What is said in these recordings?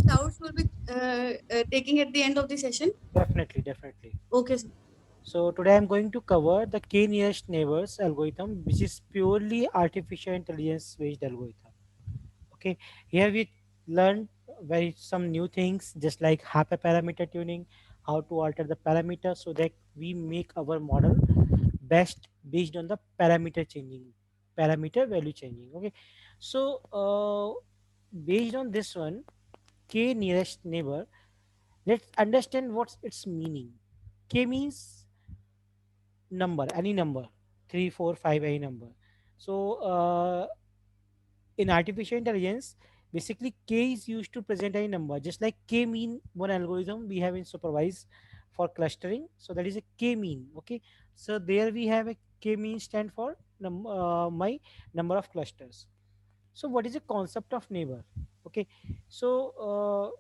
doubts will be taking at the end of the session. Definitely, definitely. Okay, sir. So today I'm going to cover the k nearest neighbors algorithm, which is purely artificial intelligence based algorithm. Okay, here we learned very some new things, just like hyperparameter tuning, how to alter the parameter so that we make our model best based on the parameter value changing. Okay, so based on this one, k nearest neighbor, let's understand what's its meaning. K means number, any number, 3 4 5, any number. So in artificial intelligence, basically k is used to present any number, just like k mean, one algorithm we have in supervised for clustering, so that is a k mean. Okay, so there we have a k mean stand for my number of clusters. So what is the concept of neighbor? Okay, so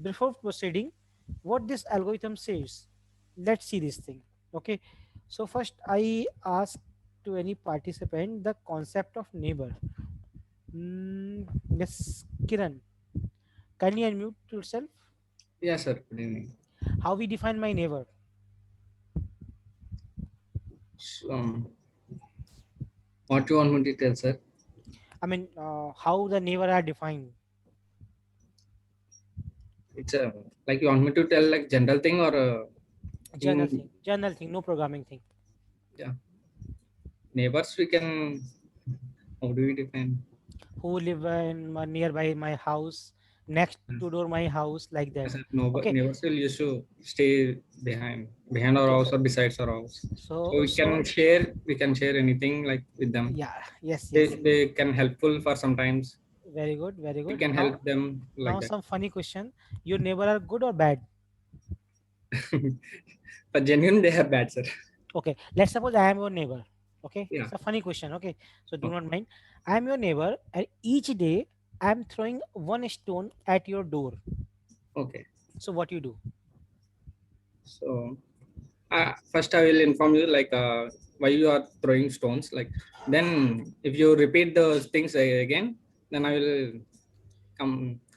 before proceeding, what this algorithm says, let's see this thing. Okay, so first I ask to any participant the concept of neighbor. Yes, Kiran, can you unmute yourself? Yeah, sir. Good evening. How we define my neighbor? So, what you want me to tell, sir? I mean, how the neighbor are defined? It's a like you want me to tell like general thing or in General thing, no programming thing. yeah neighbors we can how do we define? Who live in nearby my house, next to door my house, like that. Yes, sir. No, but Okay, neighbors will used to stay behind our okay. house or besides our house. So So we can share anything like with them. yeah, yes, They yes. they can helpful for sometimes. Very good, very We good. can Now, help them like that. some funny question. Your neighbor are good or bad? But genuine they are bad, sir. Okay, let's suppose I am your neighbor. Okay, Yeah. it's a funny question. Okay, so do Okay. not mind. I am your neighbor, and each day I am throwing one stone at your door. Okay. So what you do? So first, I will inform you like why you are throwing stones. Like then, if you repeat those things again, then I will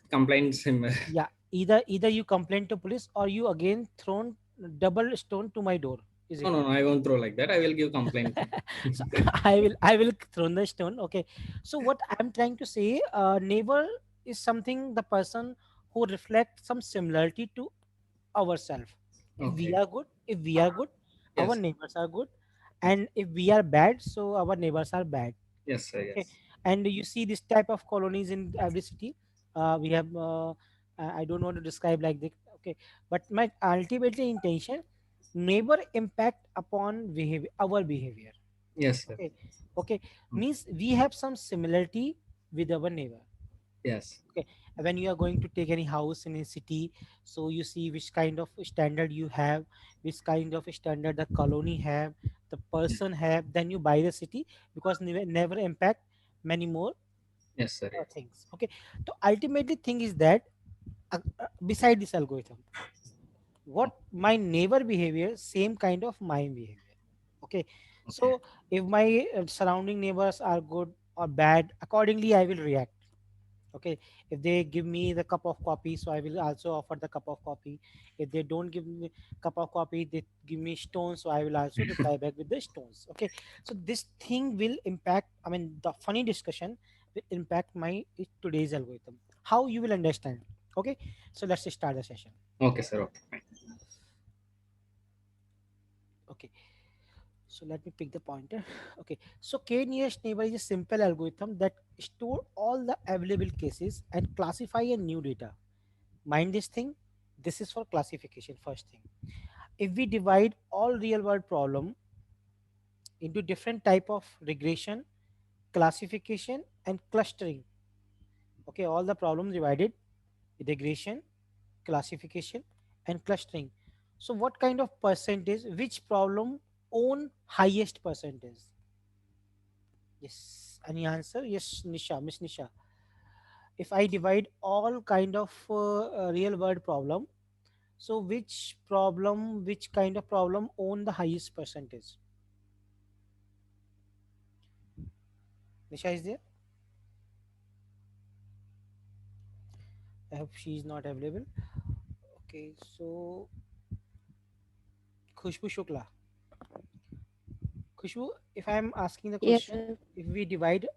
complain him. Yeah, either you complain to police or you again thrown double stone to my door. Is No, it? no, no, I won't throw like that. I will give complaint. So I will throw the stone. Okay, so what I'm trying to say, neighbor is something, the person who reflects some similarity to ourselves. If we Okay. are good, our Yes. neighbors are good, and if we are bad, so our neighbors are bad. Yes, sir. Okay, Yes. and you see this type of colonies in every city. We have I don't want to describe like this. Okay, but my ultimately intention, neighbor impact upon behavior, our behavior. Yes, sir. Okay, okay, Mm. means we have some similarity with our neighbor. Yes. Okay, when you are going to take any house in a city, so you see which kind of standard you have, which kind of standard the colony have, the Yes. person have, then you buy the city, because never impact many more Yes, sir. Yes. things. Okay, so ultimately thing is that, beside this algorithm, what my neighbor behavior, same kind of my behavior. Okay, Okay. so if my surrounding neighbors are good or bad, accordingly I will react. Okay, if they give me the cup of coffee, so I will also offer the cup of coffee. If they don't give me cup of coffee, they give me stones, so I will also reply back with the stones. Okay, so this thing will impact, I mean, the funny discussion will impact my today's algorithm, how you will understand. Okay, so let's start the session. Okay, sir. Okay. Fine. Okay, so let me pick the pointer. Okay, so k nearest neighbor is a simple algorithm that store all the available cases and classify a new data. Mind this thing, this is for classification. First thing, if we divide all real world problem into different type of regression, classification and clustering. Okay, all the problems divided: regression, classification and clustering. So what kind of percentage, which problem own highest percentage? Yes, any answer? Yes, Nisha, Miss Nisha. If I divide all kind of real world problem, so which kind of problem own the highest percentage? Nisha is there? hope she's not available. Okay, so Khushbu Shukla. Khushbu, if I'm asking the Yes, question, sir. if we divide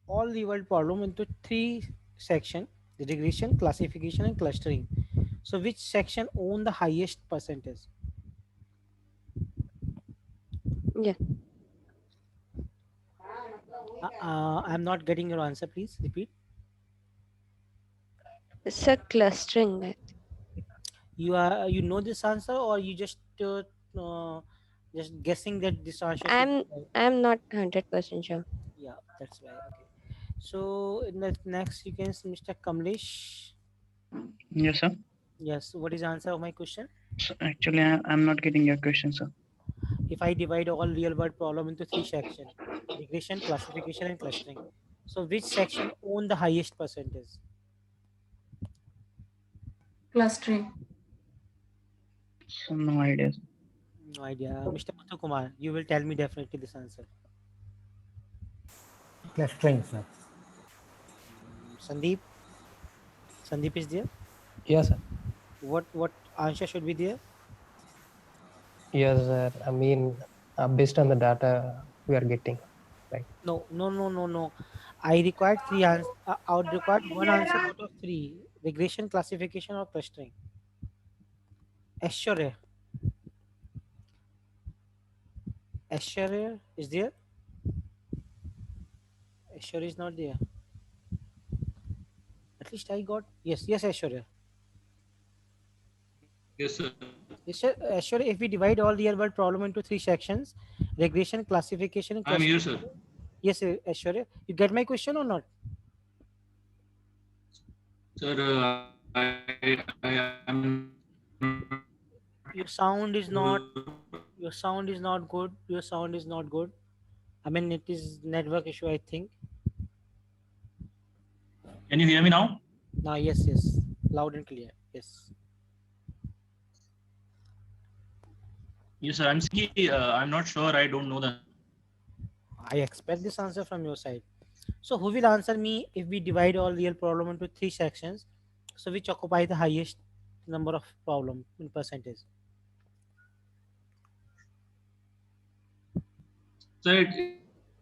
all the world problem into three sections, the regression, classification, and clustering. So which section own the highest percentage? Yeah. I'm not getting your answer. Please repeat. Sir, clustering. You know this answer, or you just guessing that this answer should I'm be right? I'm not 100% sure. Yeah, that's why. Okay. So in the next, you can Mr. Kamlesh. Yes, sir. Yes. What is the answer of my question? So actually, I'm not getting your question, sir. If I divide all real world problem into three sections, regression, classification, and clustering. So which section own the highest percentage? Clustering. So no idea. No idea. Mr. Muthu Kumar, you will tell me definitely this answer. Clustering, sir. Sandeep. Sandeep is there. Yes, sir. What answer should be there? Yes, sir. I mean, based on the data we are getting, right? No, no, no, no, no. I required three answers. I would required one answer out of three: regression, classification, or clustering. Aishwarya. Aishwarya is there. Aishwarya is not there. At least I got yes, yes, Aishwarya. Yes, sir. Yes, sir. Aishwarya, if we divide all real world problem into three sections: regression, classification, and I'm here, clustering. sir. Yes, Aishwarya. You get my question or not? Sir, I am Your sound is not. Your sound is not good. Your sound is not good. I mean, it is network issue, I think. Can you hear me now? Now, yes, yes, loud and clear. Yes. Yes, sir. I'm saying, I'm not sure. I don't know the. I expect this answer from your side. So, who will answer me if we divide all real problem into three sections? So, which occupy the highest number of problem in percentage? Sir,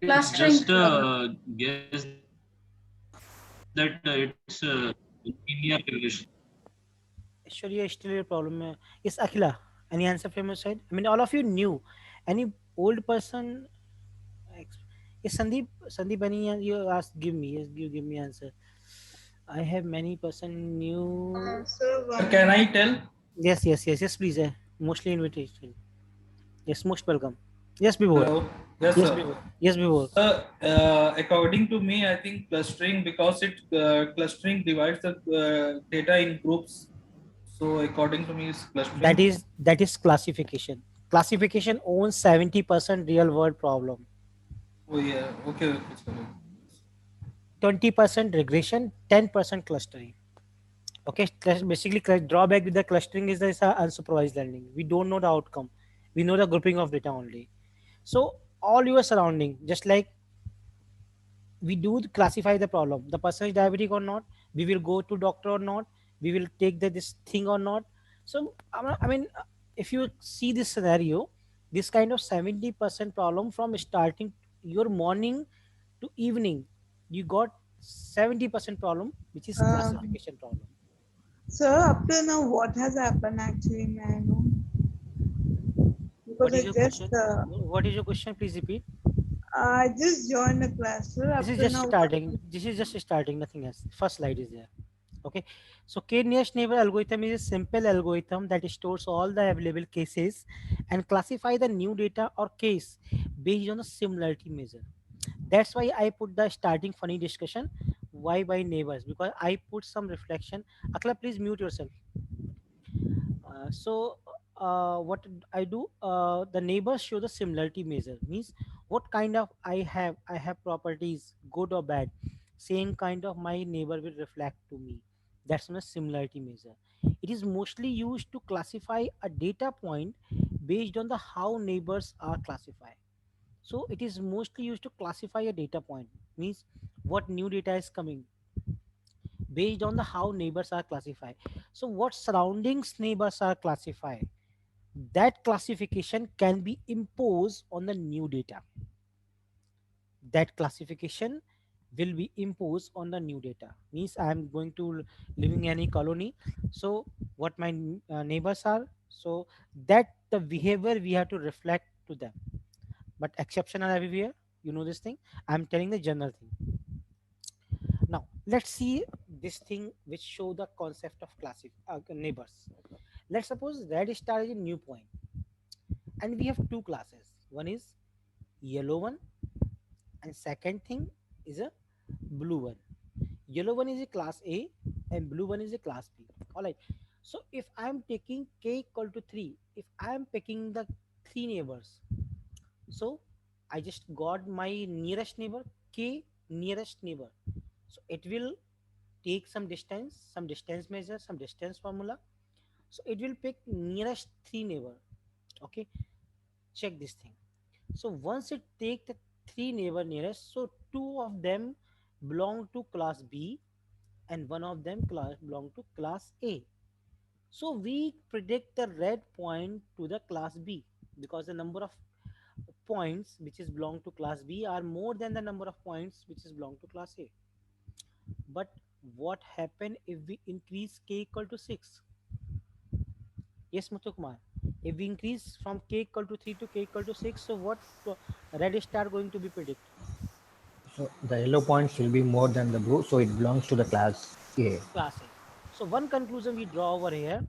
it's Clustering just problem. a guess that it's linear regression. Actually, still a problem. Is Akhila? Any answer from your side? I mean, all of you new. Any old person? Is Sandeep? Sandeep, any you ask? Give me. Yes, give me answer. I have many person new. Can I tell? Yes, yes, yes, yes. Please. Mostly invitation. Yes, most welcome. Yes, before. Hello. Yes, Yes, sir. before. Yes, before. According to me, I think clustering because it clustering divides the data in groups. So according to me, it's clustering. That is classification. Classification owns 70% real world problem. Oh yeah. Okay. Okay. Sorry. 20% regression, 10% clustering. Okay, basically drawback with the clustering is this unsupervised learning. We don't know the outcome. We know the grouping of data only. So all your surrounding, just like we do classify the problem, the person is diabetic or not, we will go to doctor or not, we will take this thing or not. So I mean, if you see this scenario, this kind of 70% problem from starting your morning to evening, you got 70% problem, which is classification problem. Sir, up to now, what has happened actually, may I know? What Because is your question? What is your question? Please repeat. I just joined the class, sir. Up This is to just now, starting. This is just starting. Nothing else. First slide is there. Okay. So k-nearest neighbor algorithm is a simple algorithm that stores all the available cases and classify the new data or case based on the similarity measure. That's why I put the starting funny discussion. Why by neighbors? Because I put some reflection. Akla, please mute yourself. What I do, the neighbors show the similarity measure. Means what kind of I have properties, good or bad. Same kind of my neighbor will reflect to me. That's a similarity measure. It is mostly used to classify a data point based on the how neighbors are classified. So it is mostly used to classify a data point. Means what new data is coming, based on the how neighbors are classified. So what surroundings neighbors are classified, that classification can be imposed on the new data. That classification will be imposed on the new data. Means I am going to living in any colony, so what my neighbors are, so that the behavior we have to reflect to them, but exception are everywhere, you know this thing. I'm telling the general thing. Now let's see this thing which show the concept of neighbors. Let's suppose red star is a new point, and we have two classes. One is yellow one, and second thing is a blue one. Yellow one is a class A, and blue one is a class B. All right. So if I am taking k equal to 3, if I am picking the three neighbors, so I just got my nearest neighbor, k nearest neighbor. So it will take some distance measure, some distance formula. So it will pick nearest three neighbor. Okay, check this thing. So once it take the three neighbor nearest, so two of them belong to class B and one of them belong to class A. So we predict the red point to the class B because the number of points which is belong to class B are more than the number of points which is belong to class A. But what happen if we increase k equal to 6? Yes, Muthu Kumar. If we increase from k equal to 3 to k equal to 6, so what red star going to be predict? So the yellow points will be more than the blue, so it belongs to the class A. Class A. So one conclusion we draw over here,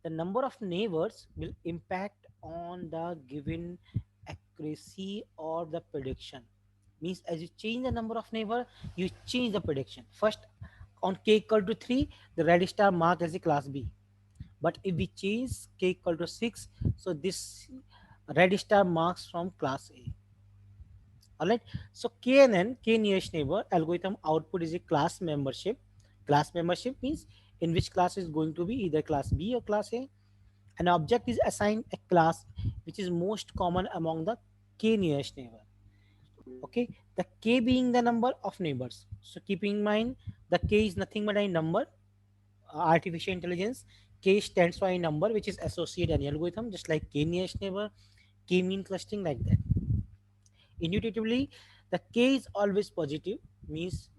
the number of neighbors will impact on the given accuracy or the prediction. Means as you change the number of neighbor, you change the prediction. First on k equal to 3, the red star marked as a class B. But if we change k equal to 6, so this red star marks from class A. All right. So KNN, K nearest neighbor algorithm output is a class membership. Class membership means in which class is going to be either class B or class A. An object is assigned a class which is most common among the K nearest neighbor. Okay, the K being the number of neighbors. So keeping in mind the K is nothing but a number. Artificial intelligence, K stands for a number which is associated any algorithm, just like K nearest neighbor, K mean clustering, like that. Intuitively, the k is always positive, means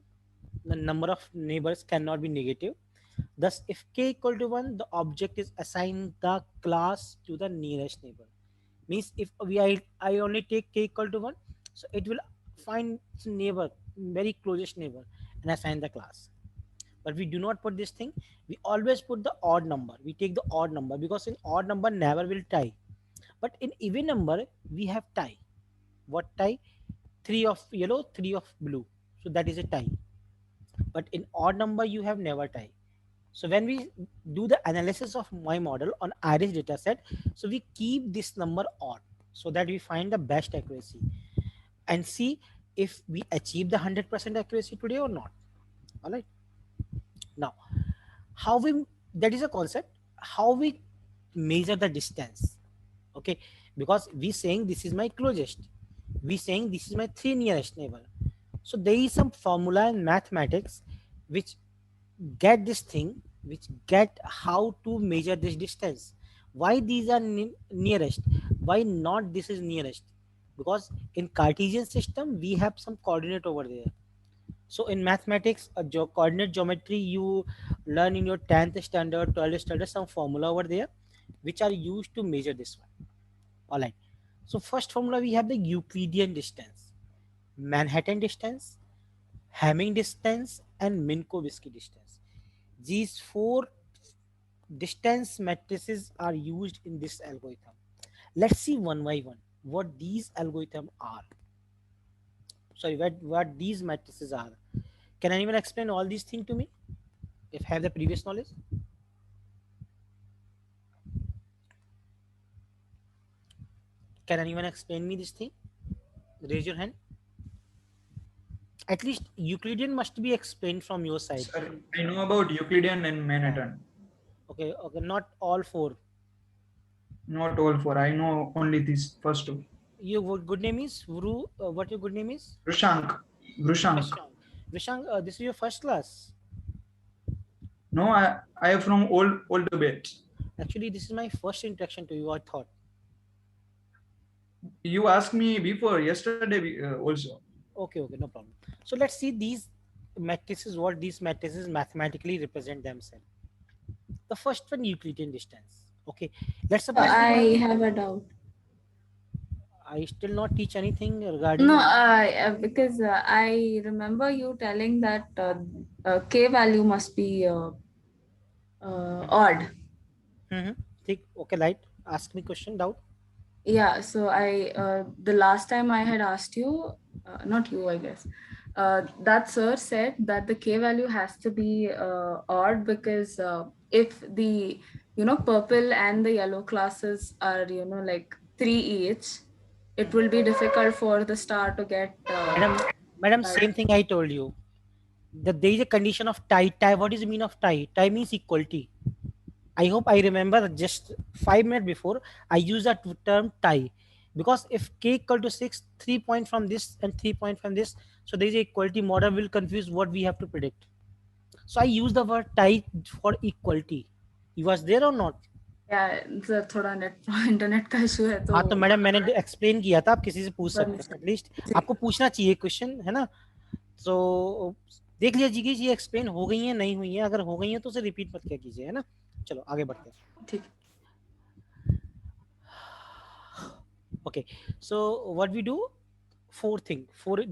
the number of neighbors cannot be negative. Thus, if k equal to 1, the object is assigned the class to the nearest neighbor. Means if I only take k equal to 1, so it will find its neighbor, very closest neighbor, and assign the class. But we do not put this thing. We always put the odd number. We take the odd number because in odd number never will tie. But in even number, we have tie. What tie? 3 of yellow, 3 of blue. So that is a tie. But in odd number, you have never tie. So when we do the analysis of my model on iris dataset, so we keep this number odd so that we find the best accuracy and see if we achieve the 100% accuracy today or not. All right. Now, that is a concept, how we measure the distance. Okay, because we saying this is my closest, we saying this is my 3 nearest neighbor. So there is some formula in mathematics which get this thing, which get how to measure this distance. Why these are nearest? Why not this is nearest? Because in Cartesian system, we have some coordinate over there. So in mathematics, coordinate geometry, you learn in your 10th standard, 12th standard, some formula over there, which are used to measure this one. All right. So first formula, we have the Euclidean distance, Manhattan distance, Hamming distance, and Minkowski distance. These 4 distance matrices are used in this algorithm. Let's see one by one what these algorithms are. Sorry, what these matrices are. Can anyone explain all these things to me if have the previous knowledge? Can anyone explain me this thing? Raise your hand. At least Euclidean must be explained from your side. Sir, I know about Euclidean and Manhattan. Okay, not all 4. Not all 4. I know only these first 2. Your good name is what your good name is? Vrishank. Vrishank, this is your first class. No, I am from old batch. Actually, this is my first introduction to you, I thought. You asked me before yesterday also. Okay, no problem. So let's see these matrices, what these matrices mathematically represent themselves. The first one, Euclidean distance. Okay, let's suppose I have a doubt. I still not teach anything regarding. No, because I remember you telling that k value must be odd. Okay, right. Ask me question, doubt. Yeah, so the last time I had asked you, not you, I guess, that sir said that the k value has to be odd because if the purple and the yellow classes are like 3 each, it will be difficult for the star to get. Madam, same thing I told you. That there is a condition of tie. What is the mean of tie? Tie means equality. I hope I remember just 5 minutes before I used that term tie, because if k equal to 6, 3 point from this and 3 point from this, so there is a equality model will confuse what we have to predict. So I use the word tie for equality. You was there or not? Yeah, sir थोड़ा internet का issue है तो. हाँ तो madam मैंने explain किया था, आप किसी से पूछ सकते हैं, एटलीस्ट आपको पूछना चाहिए क्वेश्चन, है ना? तो देख लीजिए ये एक्सप्लेन हो गई है नहीं हुई है, अगर हो गई है तो उसे रिपीट मत क्या कीजिए, है ना? चलो आगे बढ़ते हैं. ठीक. Okay, so what we do? 4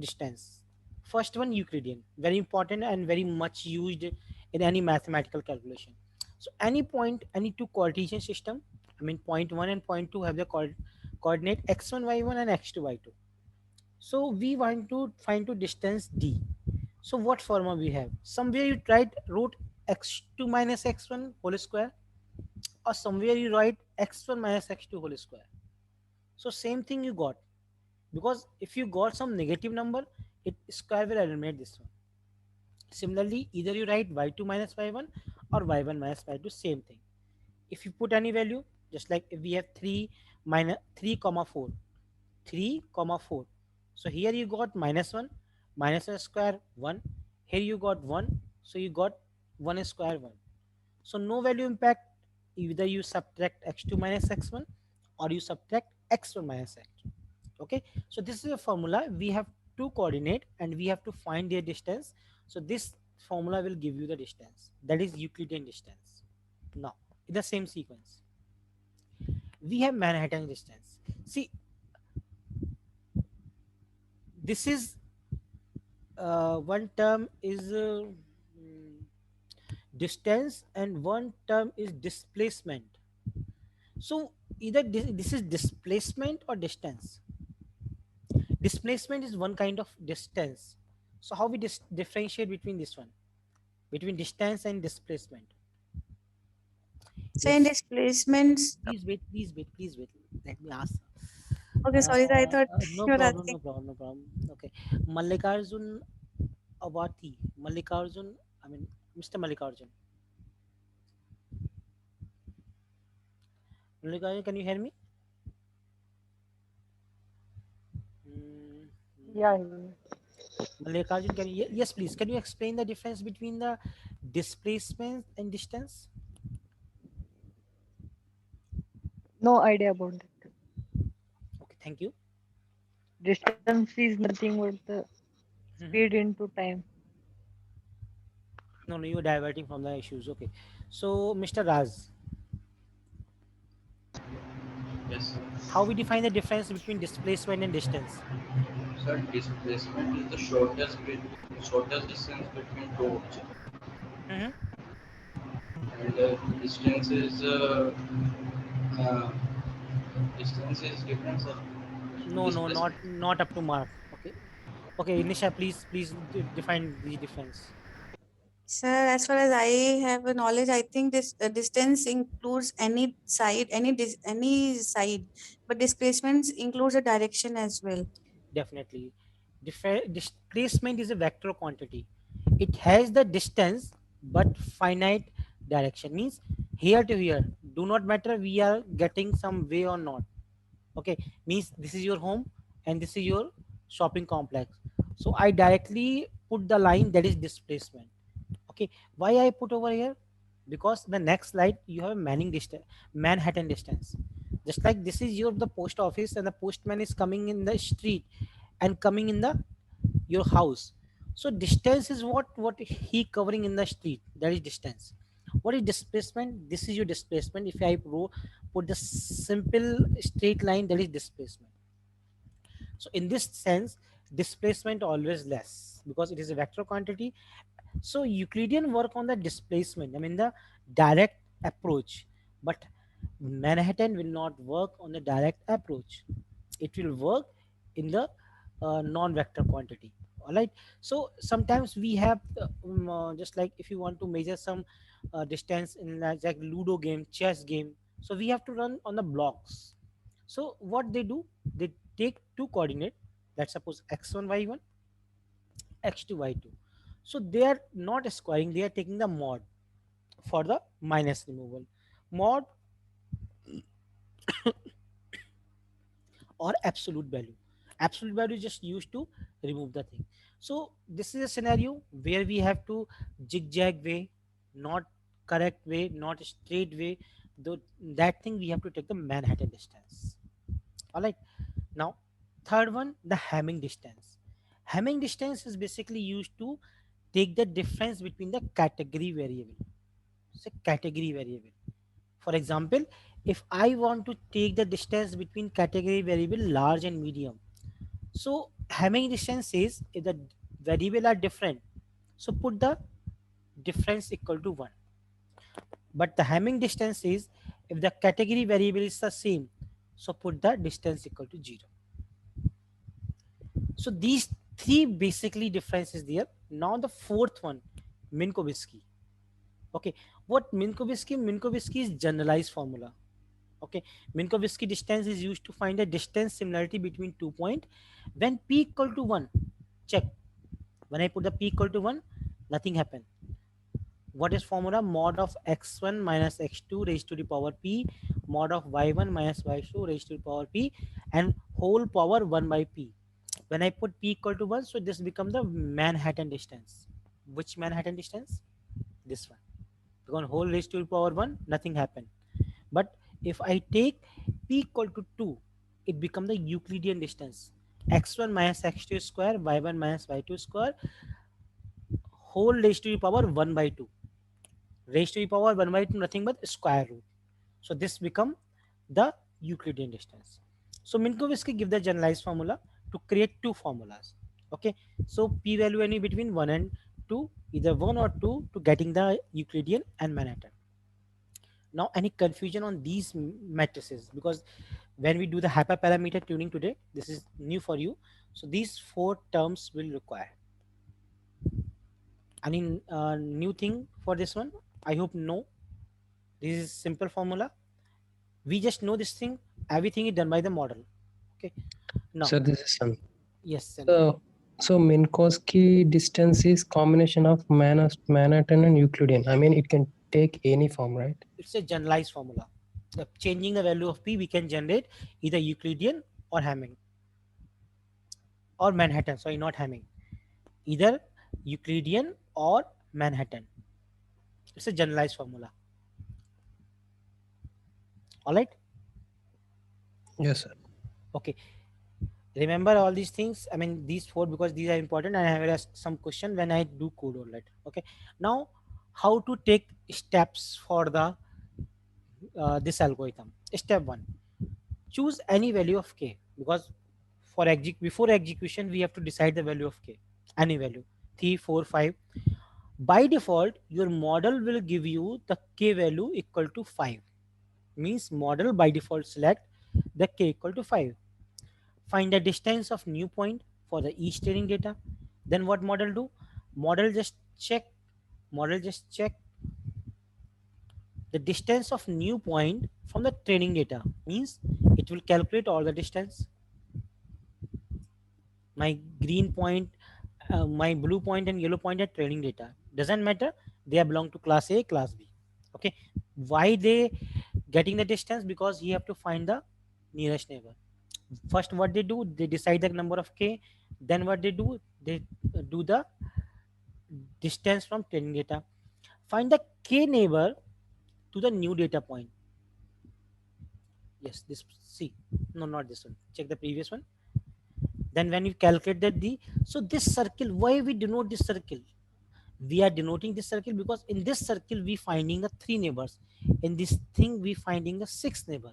distance. First one, Euclidean, very important and very much used in any mathematical calculation. So any point, any two Cartesian system, I mean point 1 and point 2 have the coordinate x1 y1 and x2 y2. So we want to find the distance d. So what formula we have? Somewhere you wrote x2 minus x1 whole square, or somewhere you write x1 minus x2 whole square. So same thing you got, because if you got some negative number, it square will eliminate this one. Similarly, either you write y2 minus y1 or y1 minus y2, same thing. If you put any value, just like if we have 3 comma 4, 3 comma 4. So here you got minus 1, minus a square 1. Here you got 1, so you got 1 square 1. So no value impact, either you subtract x2 minus x1 or you subtract x1 minus x2. Okay, so this is a formula. We have two coordinate and we have to find their distance. So this formula will give you the distance, that is Euclidean distance. Now in the same sequence we have Manhattan distance. See, this is one term is distance and one term is displacement. So either this is displacement or distance. Displacement is one kind of distance. So how we differentiate between this one, between distance and displacement? So in displacements. Please wait. Let me ask. Okay, sorry, I thought no you were problem, asking. no problem. Okay, Mallikarjun Awati, Mr. Mallikarjun. Mallikarjun, can you hear me? Yeah. Mallikarjun, can you? Yes, please. Can you explain the difference between the displacement and distance? No idea about that. Okay, thank you. Distance is nothing but the speed into time. No, you are diverting from the issues. Okay, so Mr. Raz. Yes. How we define the difference between displacement and distance? Sir, displacement is the shortest distance between two objects. And distance is different, sir. No, not up to mark. Okay, Nisha, please define the difference. Sir, as far as I have a knowledge, I think this distance includes any side, any side, but displacements includes a direction as well. Definitely. Displacement is a vector quantity. It has the distance but finite direction, means here to here, do not matter we are getting some way or not. Okay, means this is your home and this is your shopping complex. So I directly put the line, that is displacement. Okay, why I put over here? because the next slide you have a Manhattan distance. Just like this is the post office, and the postman is coming in the street and coming in the your house. So distance is what he covering in the street. That is distance. What is displacement? This is your displacement. If I put the simple straight line, that is displacement. So in this sense, displacement always less because it is a vector quantity. So Euclidean work on the displacement, I mean the direct approach, but Manhattan will not work on the direct approach. It will work in the non-vector quantity. All right. So sometimes we have just like if you want to measure some distance in like Ludo game, chess game, so we have to run on the blocks. So what they do, they take two coordinate, let's suppose x1 y1, x2 y2. So they are not squaring, they are taking the mod for the minus removal. Mod or absolute value. Absolute value is just used to remove the thing. So this is a scenario where we have to zigzag way, not correct way, not straight way. Though that thing we have to take the Manhattan distance. All right. Now, third one, the Hamming distance. Hamming distance is basically used to take the difference between the category variable. It's a category variable. For example, if I want to take the distance between category variable large and medium, so Hamming distance says if the variable are different, so put the difference equal to 1. But the Hamming distance is if the category variable is the same, so put the distance equal to 0. So these three basically differences there. Now the fourth one, Minkowski. Okay, what Minkowski? Minkowski is generalized formula. Okay, Minkowski distance is used to find a distance similarity between 2 points when p equal to 1. Check. When I put the p equal to 1, nothing happened. What is formula? Mod of x1 minus x2 raised to the power p, mod of y1 minus y2 raised to the power p, and whole power 1 by p. When I put p equal to 1, so this becomes the Manhattan distance. Which Manhattan distance? This one. Because whole raised to the power 1, nothing happened. But if I take p equal to 2, it becomes the Euclidean distance. X1 minus x2 square, y1 minus y2 square, whole raised to the power 1 by 2. Raised to the power 1 by 2, nothing but square root. So this become the Euclidean distance. So Minkowski give the generalized formula to create two formulas. Okay, so p value any between 1 and 2, either 1 or 2 to getting the Euclidean and Manhattan. Now any confusion on these matrices, because when we do the hyperparameter tuning today, this is new for you. So these four terms will require. Any new thing for this one? I hope no. This is simple formula. We just know this thing. Everything is done by the model. Okay. Now. So this is some. Yes. So Minkowski distance is combination of Manhattan and Euclidean. I mean, it can take any form, right? It's a generalized formula. Changing the value of p, we can generate either Euclidean or Hamming. Or Manhattan. Sorry, not Hamming. Either Euclidean or Manhattan. It's a generalized formula. All right. Yes, sir. Okay. Remember all these things. I mean these four because these are important, and I have asked some question when I do code all that. Okay. Now, how to take steps for the this algorithm? Step 1: choose any value of k, because for before execution we have to decide the value of k. Any value 3, 4, 5. By default, your model will give you the k value equal to 5. Means model by default select the k equal to 5. Find the distance of new point for the each training data. Then what model do? Model just check the distance of new point from the training data. Means it will calculate all the distance. My green point, my blue point and yellow point are training data. Doesn't matter. They belong to class A, class B. Okay. Why they getting the distance? Because you have to find the nearest neighbor. First, what they do, they decide the number of k. Then what they do the distance from training data. Find the k neighbor to the new data point. Yes, this, see, no, not this one, check the previous one. Then when you calculated the, so this circle, why we denote this circle? We are denoting this circle because in this circle we finding the 3 neighbors, in this thing we finding the 6th neighbor.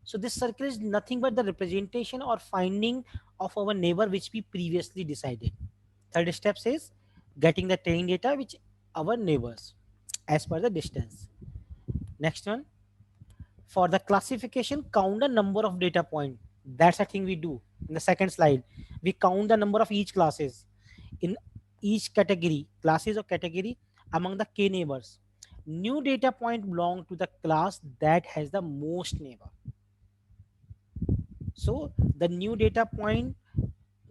So this circle is nothing but the representation or finding of our neighbor which we previously decided. Third step says getting the training data which our neighbors as per the distance. Next one, for the classification, count the number of data point. That's a thing we do in the second slide. We count the number of each classes in each category, classes or category among the k neighbors. New data point belong to the class that has the most neighbor. So the new data point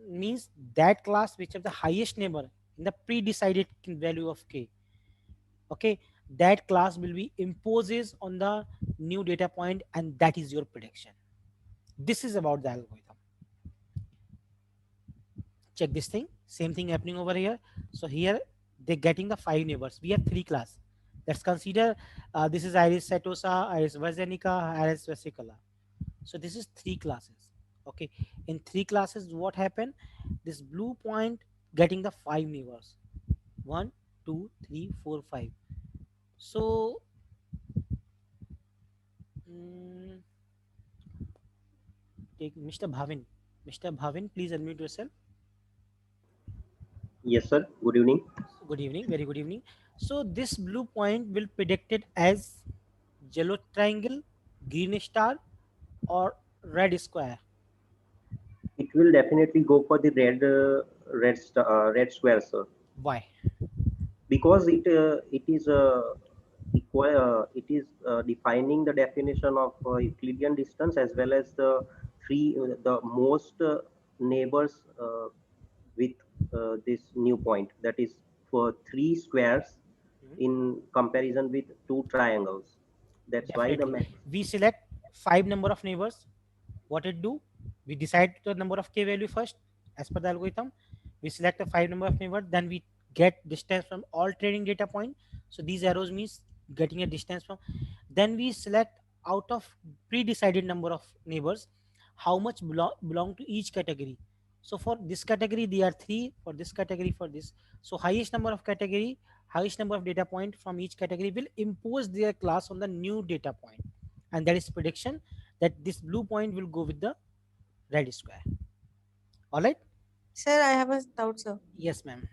means that class which have the highest neighbor in the pre-decided value of k. Okay, that class will be imposes on the new data point, and that is your prediction. This is about the algorithm. Check this thing, same thing happening over here. So here they're getting the 5 neighbors. We have 3 class. Let's consider this is Iris setosa, Iris virginica, Iris versicolor. So this is 3 classes. Okay, in 3 classes what happened? This blue point getting the 5 neighbors, 1 2 3 4 5. So take Mr. Bhavin, please unmute yourself. Yes, sir. Good evening. Good evening. Very good evening. So this blue point will predicted as yellow triangle, green star, or red square. It will definitely go for the red square, sir. Why? Because it is defining the definition of Euclidean distance as well as the most neighbors with this new point, that is for 3 squares in comparison with 2 triangles. That's Definitely. why We select 5 number of neighbors. What it do? We decide the number of k value first as per the algorithm. We select the 5 number of neighbors, then we get distance from all training data point. So these arrows means getting a distance from. Then we select out of pre-decided number of neighbors how much belong to each category. So for this category they are 3, for this category for this. So highest number of category, highest number of data point from each category will impose their class on the new data point, and that is prediction that this blue point will go with the red square. All right. Sir, I have a doubt, sir. Yes, ma'am.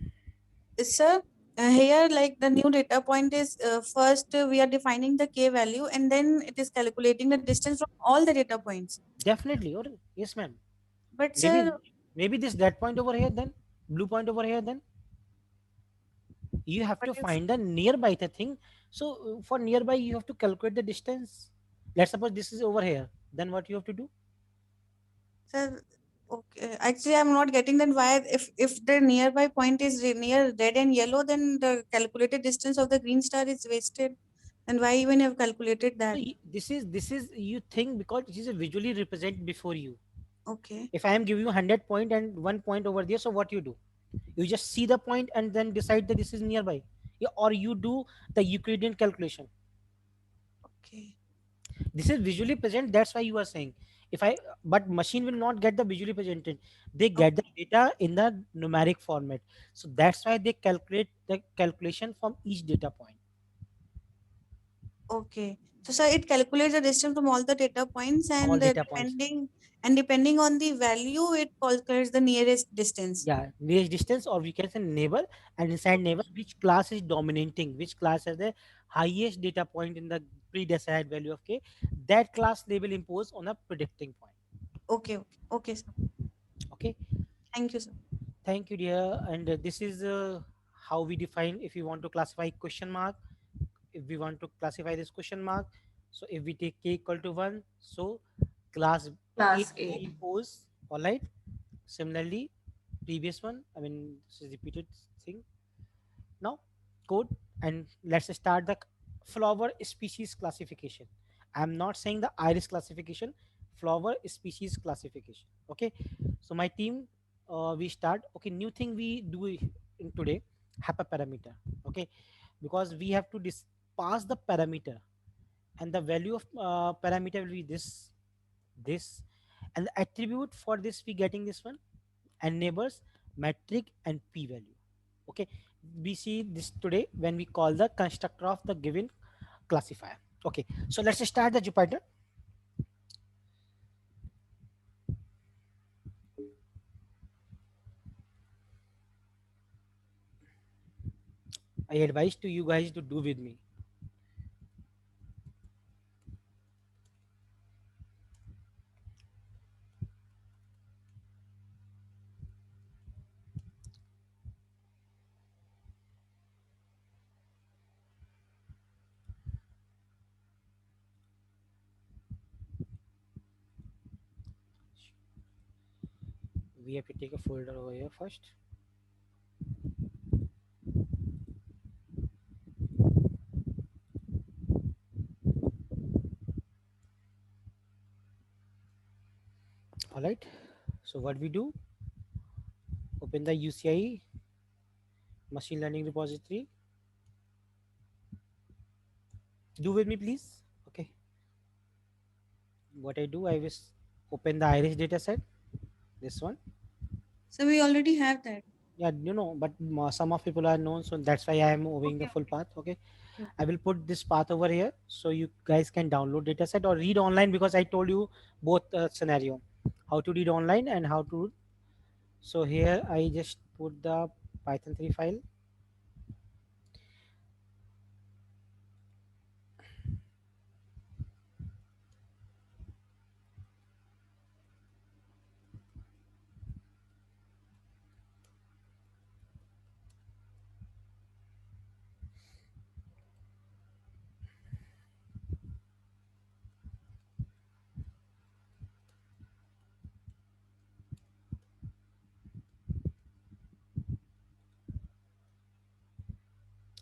Sir, here like the new data point is first we are defining the k value and then it is calculating the distance from all the data points. Definitely. Or yes, ma'am. But maybe this that point over here, then blue point over here, then you have to find the nearby the thing. So for nearby you have to calculate the distance. Let's suppose this is over here, then what you have to do? Sir, okay. Actually, I'm not getting that why if the nearby point is near red and yellow, then the calculated distance of the green star is wasted. And why even have calculated that? So this is you think because it is a visually represent before you. Okay. If I am giving you 100 point and 1 point over there, so what you do? You just see the point and then decide that this is nearby, or you do the Euclidean calculation. Okay. This is visually present. That's why you are saying but machine will not get the visually presented. They get the data in the numeric format. So that's why they calculate the calculation from each data point. Okay. So, sir, it calculates the distance from all the data points and data points. depending on the value, it calculates the nearest distance. Yeah, nearest distance, or we can say neighbor, and inside neighbor, which class is dominating, which class has the highest data point in the pre-decided value of k, that class they will impose on a predicting point. Okay, okay, sir. Okay. Thank you, sir. Thank you, dear. And this is how we define if you want to classify question mark. If we want to classify this question mark, so if we take k equal to 1, so class A impose. All right. Similarly, previous one, I mean, this is repeated thing. Now code, and let's start the flower species classification. I'm not saying the iris classification, flower species classification. Okay, so my team, we start. Okay, new thing we do in today, hyperparameter. Okay, because we have to pass the parameter, and the value of parameter will be this, and the attribute for this we getting this one, and neighbors, metric, and p value. Okay, we see this today when we call the constructor of the given classifier. Okay, so let's start the Jupyter. I advise to you guys to do with me. We have to take a folder over here first. All right, so what we do, open the UCI machine learning repository. Do with me, please. Okay, what I do, I will open the iris data set, this one. So we already have that. Yeah, you know, but some of people are known, so that's why I am moving the full path. Okay, I will put this path over here so you guys can download dataset or read online, because I told you both scenario, how to read online and how to. So here I just put the Python 3 file.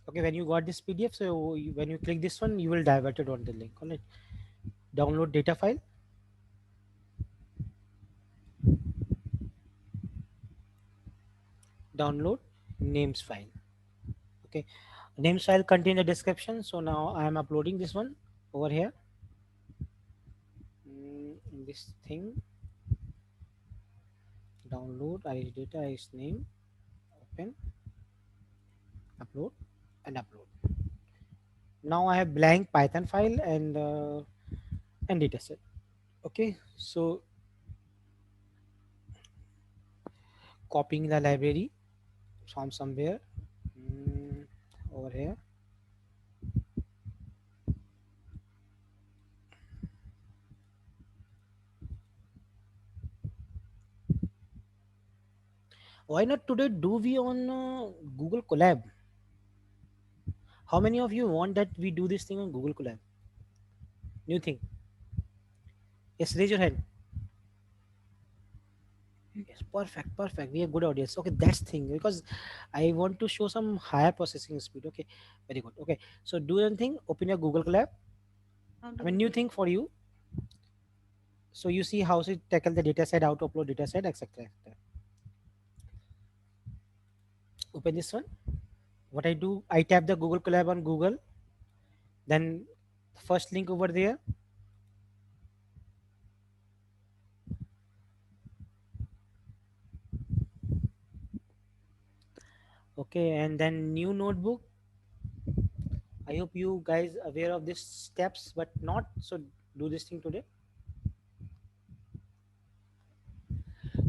Okay, when you got this PDF, so when you click this one, you will divert it on the link. All right, download data file. Download names file. Okay, names file contain the description. So now I am uploading this one over here. In this thing, download iris data, iris name, open, upload, and upload. Now I have blank Python file and dataset. Okay, so copying the library from somewhere over here. Why not today do we on Google Colab? How many of you want that we do this thing on Google Colab? New thing. Yes, raise your hand. Yes, perfect. We have good audience. Okay, that's thing, because I want to show some higher processing speed. Okay, very good. Okay, so do one thing. Open your Google Colab. I mean, new thing for you. So you see how to tackle the data set, how to upload data set, etc. Open this one. What I do, I tap the Google Colab on Google. Then first link over there. Okay, and then new notebook. I hope you guys aware of these steps, but not so do this thing today.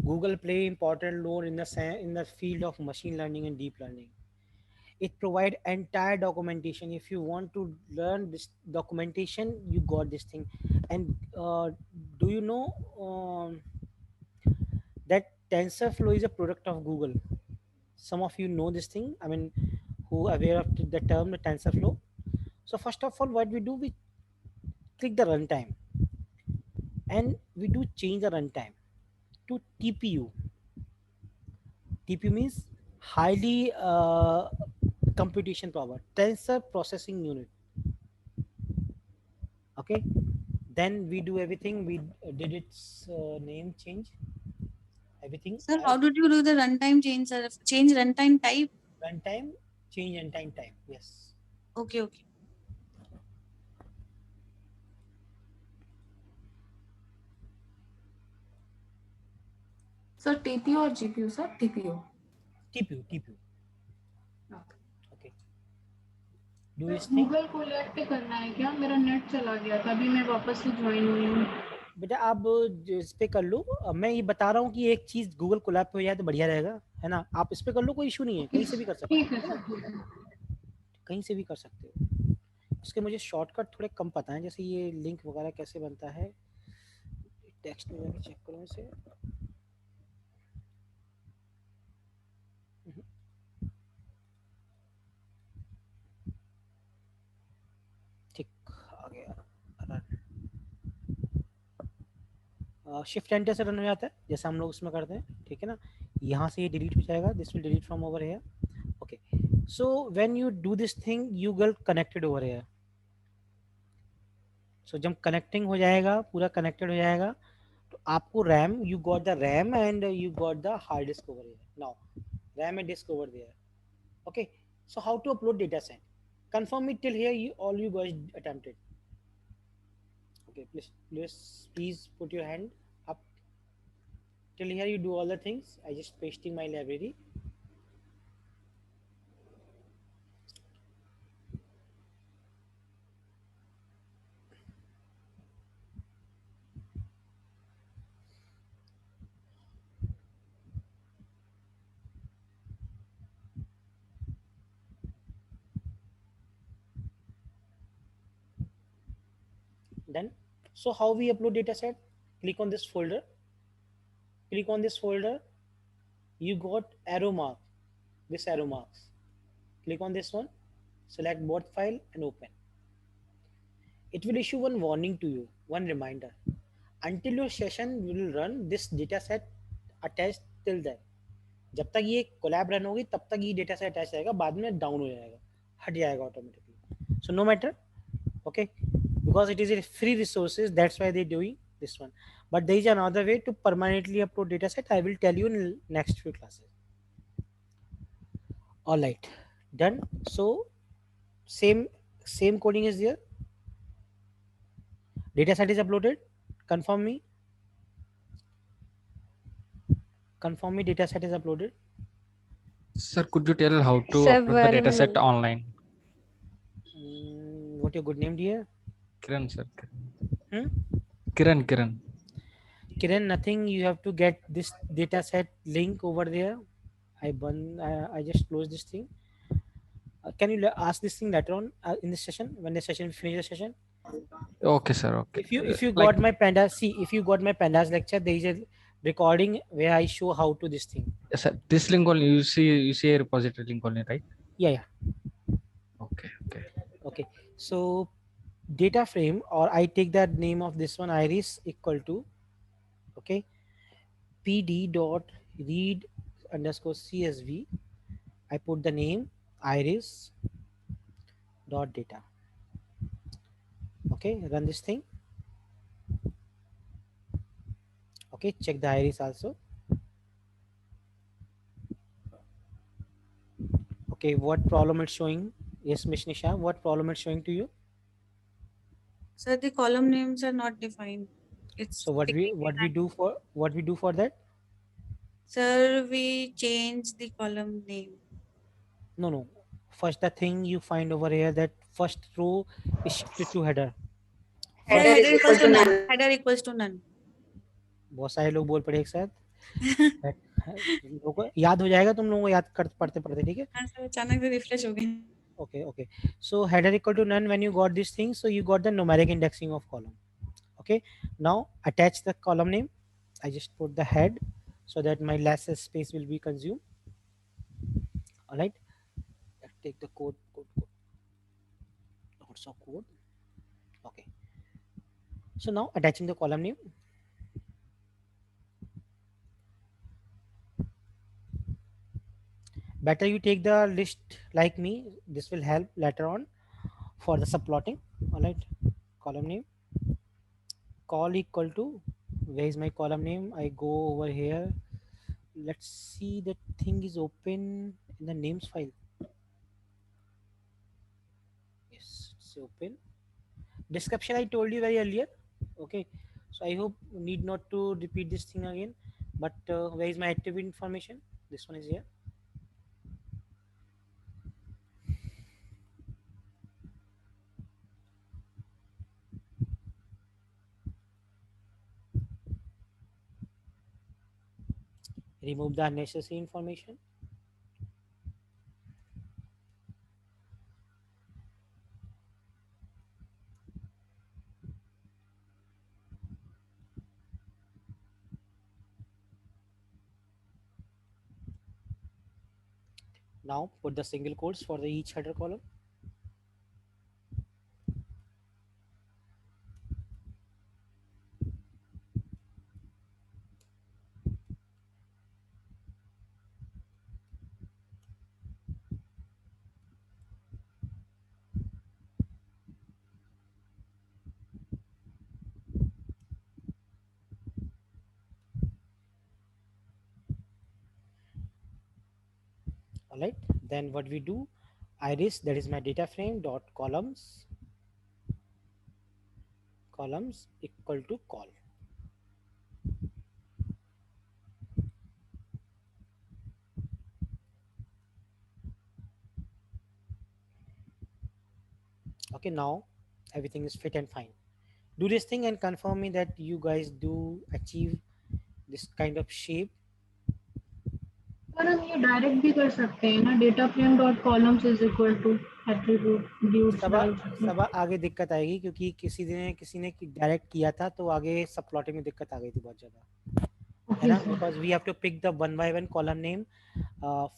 Google play important role in the field of machine learning and deep learning. It provide entire documentation. If you want to learn this documentation, you got this thing. And do you know that TensorFlow is a product of Google? Some of you know this thing. I mean, who are aware of the term the TensorFlow? So first of all, what we do, we click the runtime and we do change the runtime to TPU. TPU means highly computation power, tensor processing unit. Okay, then we do everything. We did its name change, everything. Sir, how did you do the runtime change, sir? Change runtime type? Runtime change runtime type. Yes. Okay, okay. So TPU or GPU, sir? TPU. TPU. Okay. Do this thing. Google Colab पे करना है क्या? मेरा net चला गया था, अभी मैं वापस से ज्वाइन हुई हूँ। बेटा आप इस पे कर लो। मैं ये बता रहा हूँ कि एक चीज गूगल कोलैब पे हो जाए तो बढ़िया रहेगा, है ना। आप इस पे कर लो, कोई इशू नहीं है, कहीं से भी कर सकते ठीक है हो, सर, ठीक है। कहीं से भी कर सकते हो। उसके मुझे शॉर्टकट थोड़े कम पता है, जैसे ये लिंक वगैरह कैसे बनता है, टेक्स्ट में जाके चेक करो इसे। ठीक, आ गया। शिफ्ट एंटर से रन हो जाता है जैसा हम लोग उसमें करते हैं, ठीक है ना। यहाँ से ये डिलीट हो जाएगा, this will delete from over here. Okay, so when you do this thing you get connected over here. So जब कनेक्टिंग हो जाएगा, पूरा कनेक्टेड हो जाएगा, तो आपको RAM, you got the RAM and you got the hard disk over here. Now RAM and disk over there. Okay, so how to upload data set? Confirm it till here. All you guys attempted. Okay, please put your hand up. Till here you do all the things. I just pasting my library. Done. So how we upload data set? Click on this folder. Click on this folder. You got arrow mark. This arrow marks. Click on this one. Select both file and open. It will issue one warning to you, one reminder. Until your session will run, this data set attached till then. जब तक ये collab run होगी तब तक ये data से attach रहेगा, बाद में डाउन हो जाएगा, हट जाएगा automatically. So no matter, okay, because it is a free resources, that's why they doing this one. But there is another way to permanently upload data set. I will tell you in next few classes. All right, done. So same coding is there. Data set is uploaded. Confirm me. Confirm me. Data set is uploaded. Sir, could you tell how to Sir, upload the data set online? What your good name, dear? Kiran, sir. Hmm? Kiran. Kiran, nothing. You have to get this data set link over there. I just closed this thing. Can you ask this thing later on in this session, when the session finish the session? Okay, sir. Okay. If you got my pandas, see, if you got my pandas lecture, there is a recording where I show how to this thing. Yes, sir. This link only, you see a repository link only, right? Yeah. Okay. So data frame, or I take that name of this one, iris equal to, okay, pd dot read underscore csv. I put the name iris dot data. Okay, run this thing. Okay, check the iris also. Okay, what problem it's showing? Yes, Miss Nisha, what problem it's showing to you? Sir, the column names are not defined. It's So what we do for that? Sir, we change the column name. No. First, the thing you find over here, that first row is shifted to header. Header equals to none. Header equals to none. बहुत सारे लोग बोल पड़े एक साथ. लोगों को याद हो जाएगा, तुम लोगों को याद पढ़ते, ठीक है? हाँ सर, अचानक से रिफ्रेश हो गई. Okay. So header equal to none. When you got this thing, so you got the numeric indexing of column. Okay. Now attach the column name. I just put the head so that my less space will be consumed. All right. Let's take the code. Lots of code. Okay. So now attaching the column name. Better you take the list like me. This will help later on for the subplotting. All right. Column name. Call equal to, where is my column name? I go over here. Let's see, the thing is open in the names file. Yes, it's open. Description I told you very earlier. Okay, so I hope need not to repeat this thing again. But where is my active information? This one is here. Remove the unnecessary information. Now put the single quotes for the each header column. All right, then what we do, iris, that is my data frame dot columns equal to call. Okay, now everything is fit and fine. Do this thing and confirm me that you guys do achieve this kind of shape. Sir हम ये direct भी कर सकते हैं ना, data frame dot columns is equal to attribute सब आगे दिक्कत आएगी क्योंकि किसी ने डायरेक्ट किया था तो आगे सब प्लॉटिंग में दिक्कत आ गई थी बहुत ज्यादा, है ना, because we have to pick the one by one column name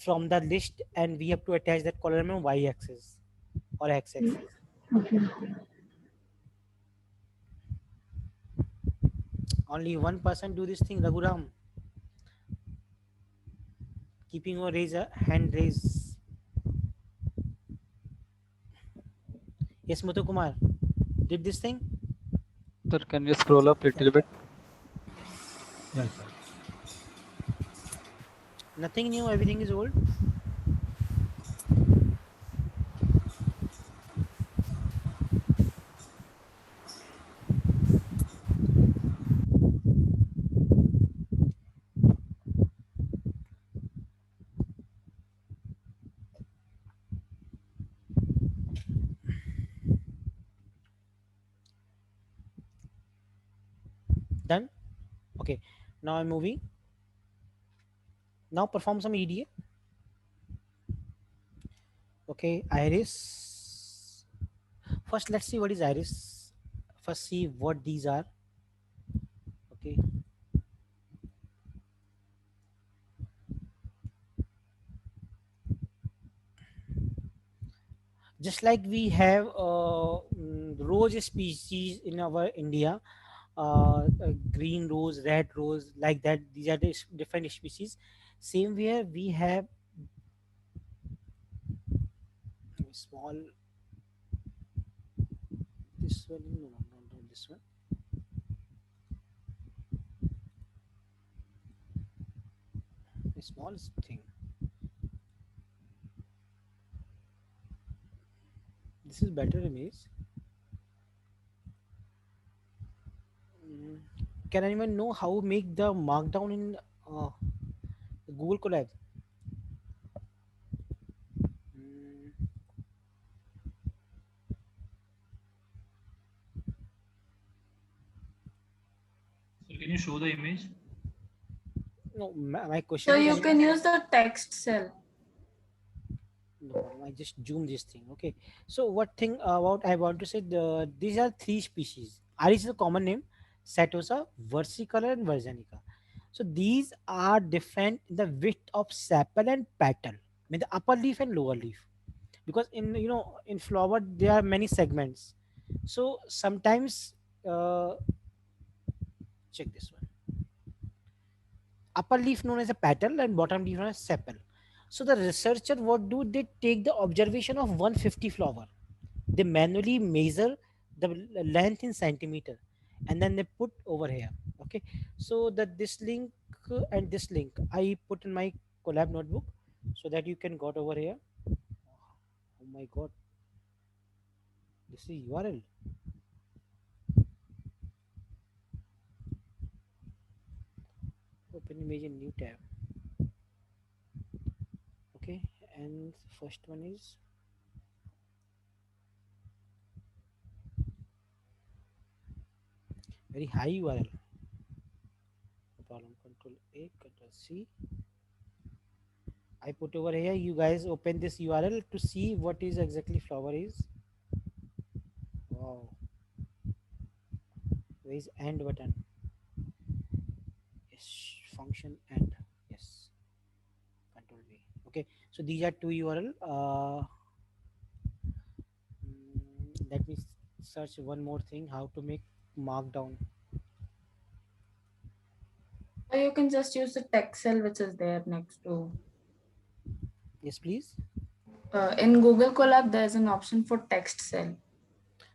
from the list and we have to attach that column name y axis और x axis. Only one person do this thing, Raghuram. Keeping your hand raised. Yes, Muthu Kumar. Did this thing? Sir, can you scroll up a little bit? Yes, sir. Nothing new, everything is old. Done. Okay, now I'm moving. Now perform some EDA. Okay, iris. First, let's see what is iris. First, see what these are. Okay. Just like we have rose species in our India, green rose, red rose, like that. These are the different species. Same where we have small. This one, no, not this one. A small thing. This is better image. Can anyone know how to make the markdown in Google Colab? So can you show the image? No, my question. So you can use the text cell. No, I just zoom this thing. Okay. So what thing about I want to say, these are three species. Iris is a common name. Setosa, versicolor, and virginica. So these are different in the width of sepal and petal. I mean the upper leaf and lower leaf. Because in flower there are many segments. So sometimes check this one. Upper leaf known as a petal and bottom leaf known as sepal. So the researcher, what do they take the observation of 150 flower? They manually measure the length in centimeter and then they put over here. Okay. So that this link and this link I put in my Colab notebook so that you can go over here. Oh my God. This is URL. Open image in new tab. Okay, and first one is very high URL. No problem. Control A, Control C. I put over here. You guys open this URL to see what is exactly flower is. Wow. Where is end button? Yes, function end. Yes. Control V. Okay. So these are two URL. Let me search one more thing. How to make markdown. Or you can just use the text cell which is there next to. Yes, please. In Google Colab, there's an option for text cell.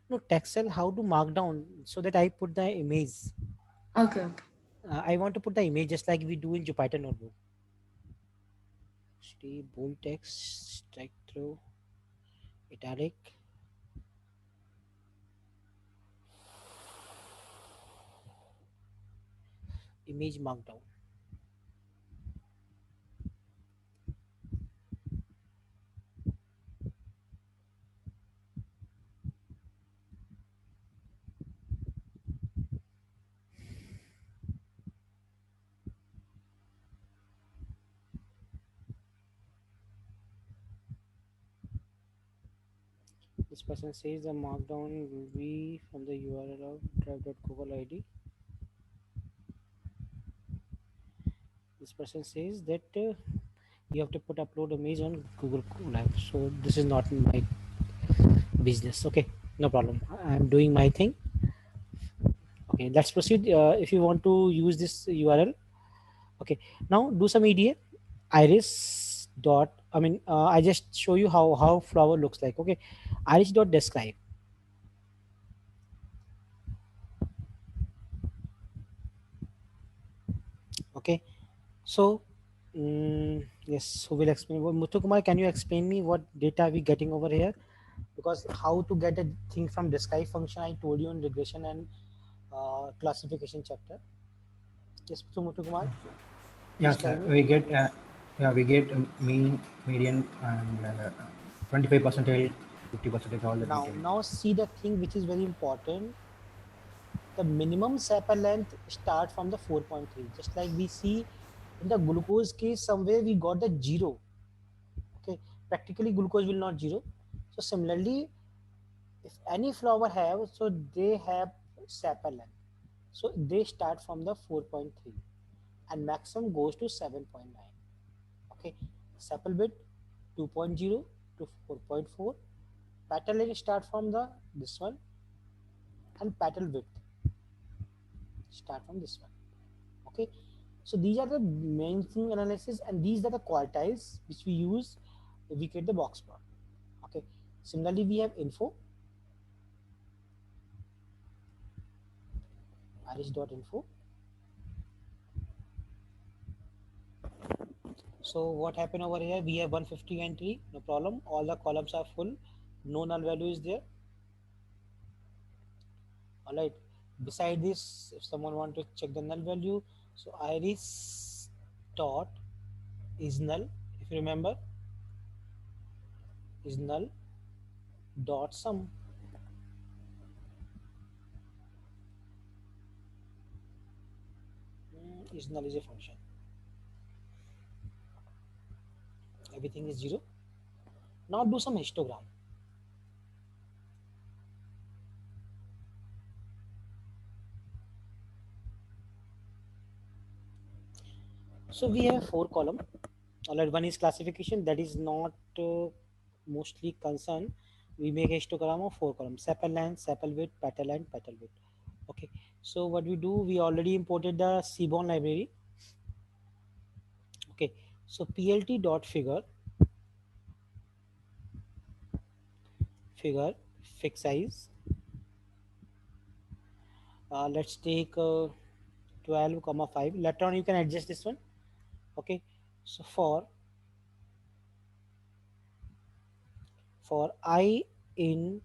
No, text cell. How to mark down so that I put the image. Okay. I want to put the image just like we do in Jupyter Notebook. Stay bold text, strike through, italic. Image markdown. This person says the markdown will be from the URL of drive.google ID. This person says that you have to put upload image on Google Colab. So this is not my business. Okay, no problem. I'm doing my thing. Okay, let's proceed. If you want to use this URL, okay, now do some EDA. Iris dot. I just show you how flower looks like. Okay, iris dot describe. Okay, so yes, who will explain? Well, Muthu Kumar, can you explain me what data are we getting over here? Because how to get a thing from describe function, I told you in regression and classification chapter. Yes, Muthu Kumar. Yeah, Please tell sir. me. We get mean, median, and 25%, 50% all the details. Now see the thing which is very important. The minimum sepal length start from the 4.3. Just like we see in the glucose case, somewhere we got the 0. Okay, practically glucose will not 0. So similarly, if any flower have, so they have sepal length. So they start from the 4.3 and maximum goes to 7.9. Okay, sepal width 2.0 to 4.4. Petal length start from the this one, and petal width start from this one. Okay, so these are the main thing analysis, and these are the quartiles which we use if we get the box plot. Okay, similarly we have info, iris.info. So what happened over here? We have 150 entry, no problem. All the columns are full, no null value is there. All right. Beside this, if someone want to check the null value, so iris dot is null. If you remember, is null dot sum. Is null is a function. Everything is 0. Now do some histogram. So we have 4 column. Alright, one is classification, that is not mostly concerned. We make a histogram of 4 columns: sepal length, sepal width, petal length, petal width. Okay, so what we do, we already imported the Seaborn library. Okay, so plt dot figure fixed size. Let's take 12,5. Later on you can adjust this one. Okay, so for I in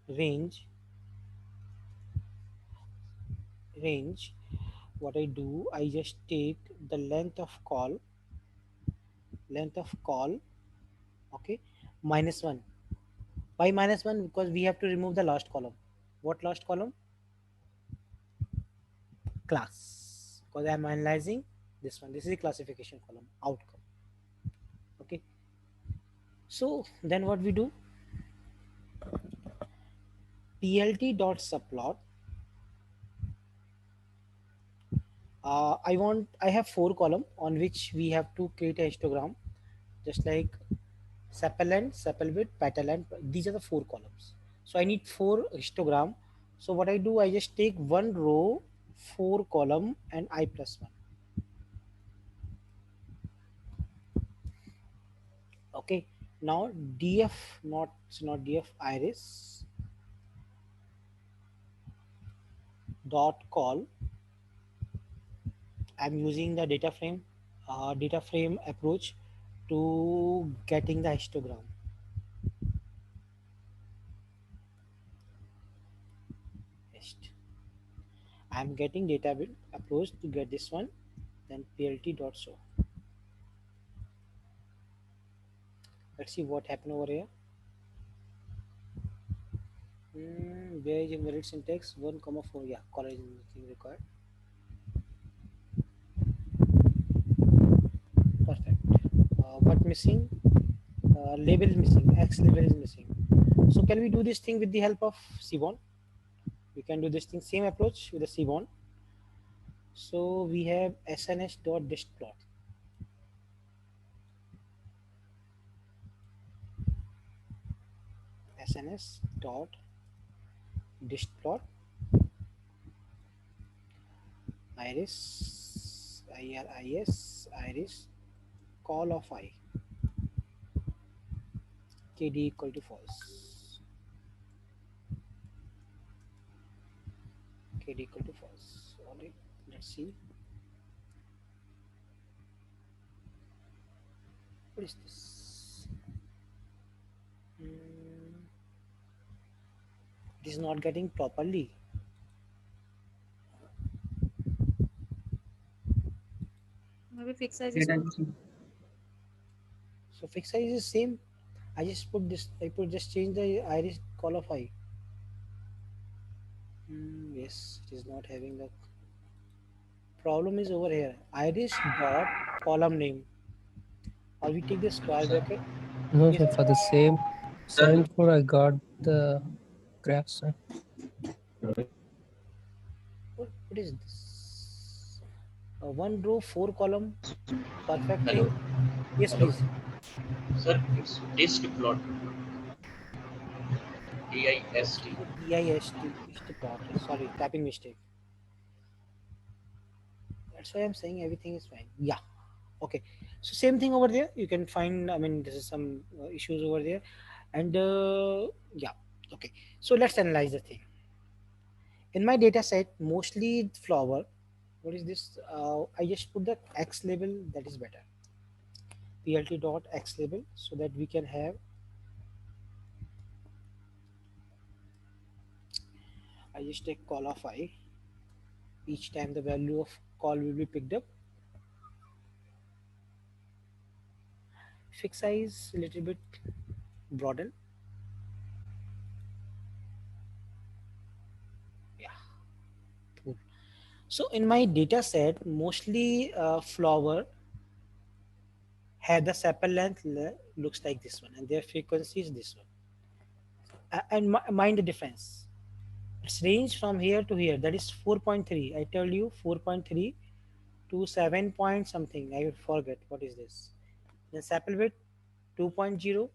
range, what I do, I just take the length of call, okay, -1. Why -1? Because we have to remove the last column. What last column? Class. Because I am analyzing this one. This is the classification column, outcome. Okay. So then what we do? plt.subplot. I have 4 column on which we have to create a histogram, just like sepal length, sepal width, petal length. These are the 4 columns. So I need 4 histogram. So what I do, I just take 1 row, 4 column, and I plus 1. Okay. Now df, not df, iris dot call. I'm using the data frame approach to getting the histogram. I'm getting data approach to get this one, then plt.show. Let's see what happened over here. Where is invalid syntax? 1,4. Yeah, color is nothing required. Perfect. What missing? Label is missing. X label is missing. So can we do this thing with the help of Seaborn? We can do this thing, same approach with the Seaborn. So we have sns.distplot. sns.distplot iris call of I, kd equal to false, kd equal to false. All right, let's see. What is this? It is not getting properly. Maybe fixed size is So fixed size is same. I just put this. Just change the iris call of I. Yes, it is not having the problem is over here. Iris dot column name. Or we take the square bracket. No, Yes. sir, for the same code, I got the graph, sir. What is this? 1 row, 4 column. Perfect Hello. thing. Yes, Hello. please. Sir, it's dist plot. DIST. DIST is the plot. Sorry, typing mistake. That's why I'm saying everything is fine. Yeah. Okay. So same thing over there. You can find. I mean, this is some issues over there, and yeah. Okay. So let's analyze the thing. In my data set, mostly flower. What is this? I just put the X label. That is better. plt dot X label, so that we can have. I just take call of I. Each time the value of call will be picked up. Fixed size a little bit broaden. Yeah. Cool. So in my data set, mostly flower had the sepal length looks like this one, and their frequency is this one. And mind the difference. It's range from here to here. That is 4.3. I tell you 4.3 to 7 point something. I forget what is this. Then sepal width 2.0.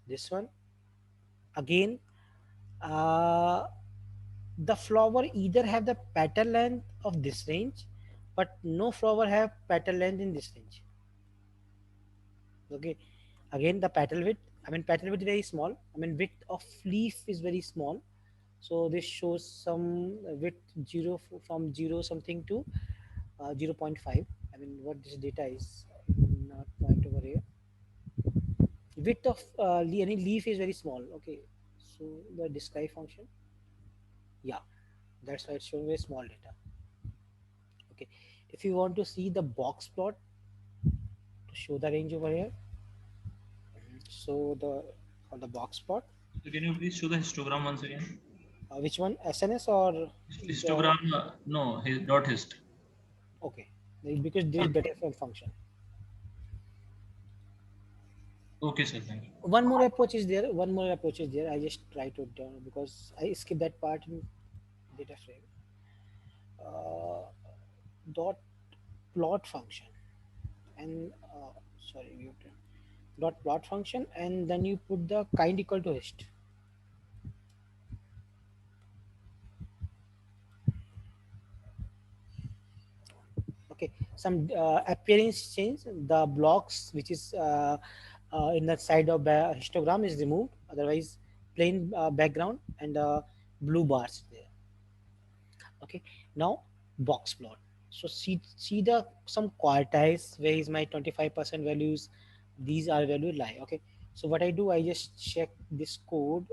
This one again. The flower either have the petal length of this range, but no flower have petal length in this range. Okay, again the petal width. I mean petal width is very small. I mean width of leaf is very small. So this shows some width from 0 something to 0.5. I mean what this data is, not point over here. Width of any leaf is very small. Okay, So the describe function, yeah, that's why it's showing very small data. Okay, if you want to see the box plot to show the range over here, so the for the box plot, So can you please show the histogram once again? which one, SNS or Histogram, no, dot hist. okay, because this is better from function. Okay, sir, thank you. One more approach is there. One more approach is there. I just try to because I skip that part in data frame. Dot plot function and sorry, you dot plot function, and then you put the kind equal to hist. Okay, some appearance change. The blocks which is in the side of histogram is removed. Otherwise, plain background and blue bars there. Okay, now box plot. So see the some quartiles where is my 25% values. These are value lie. Okay, so what I do, I just check this code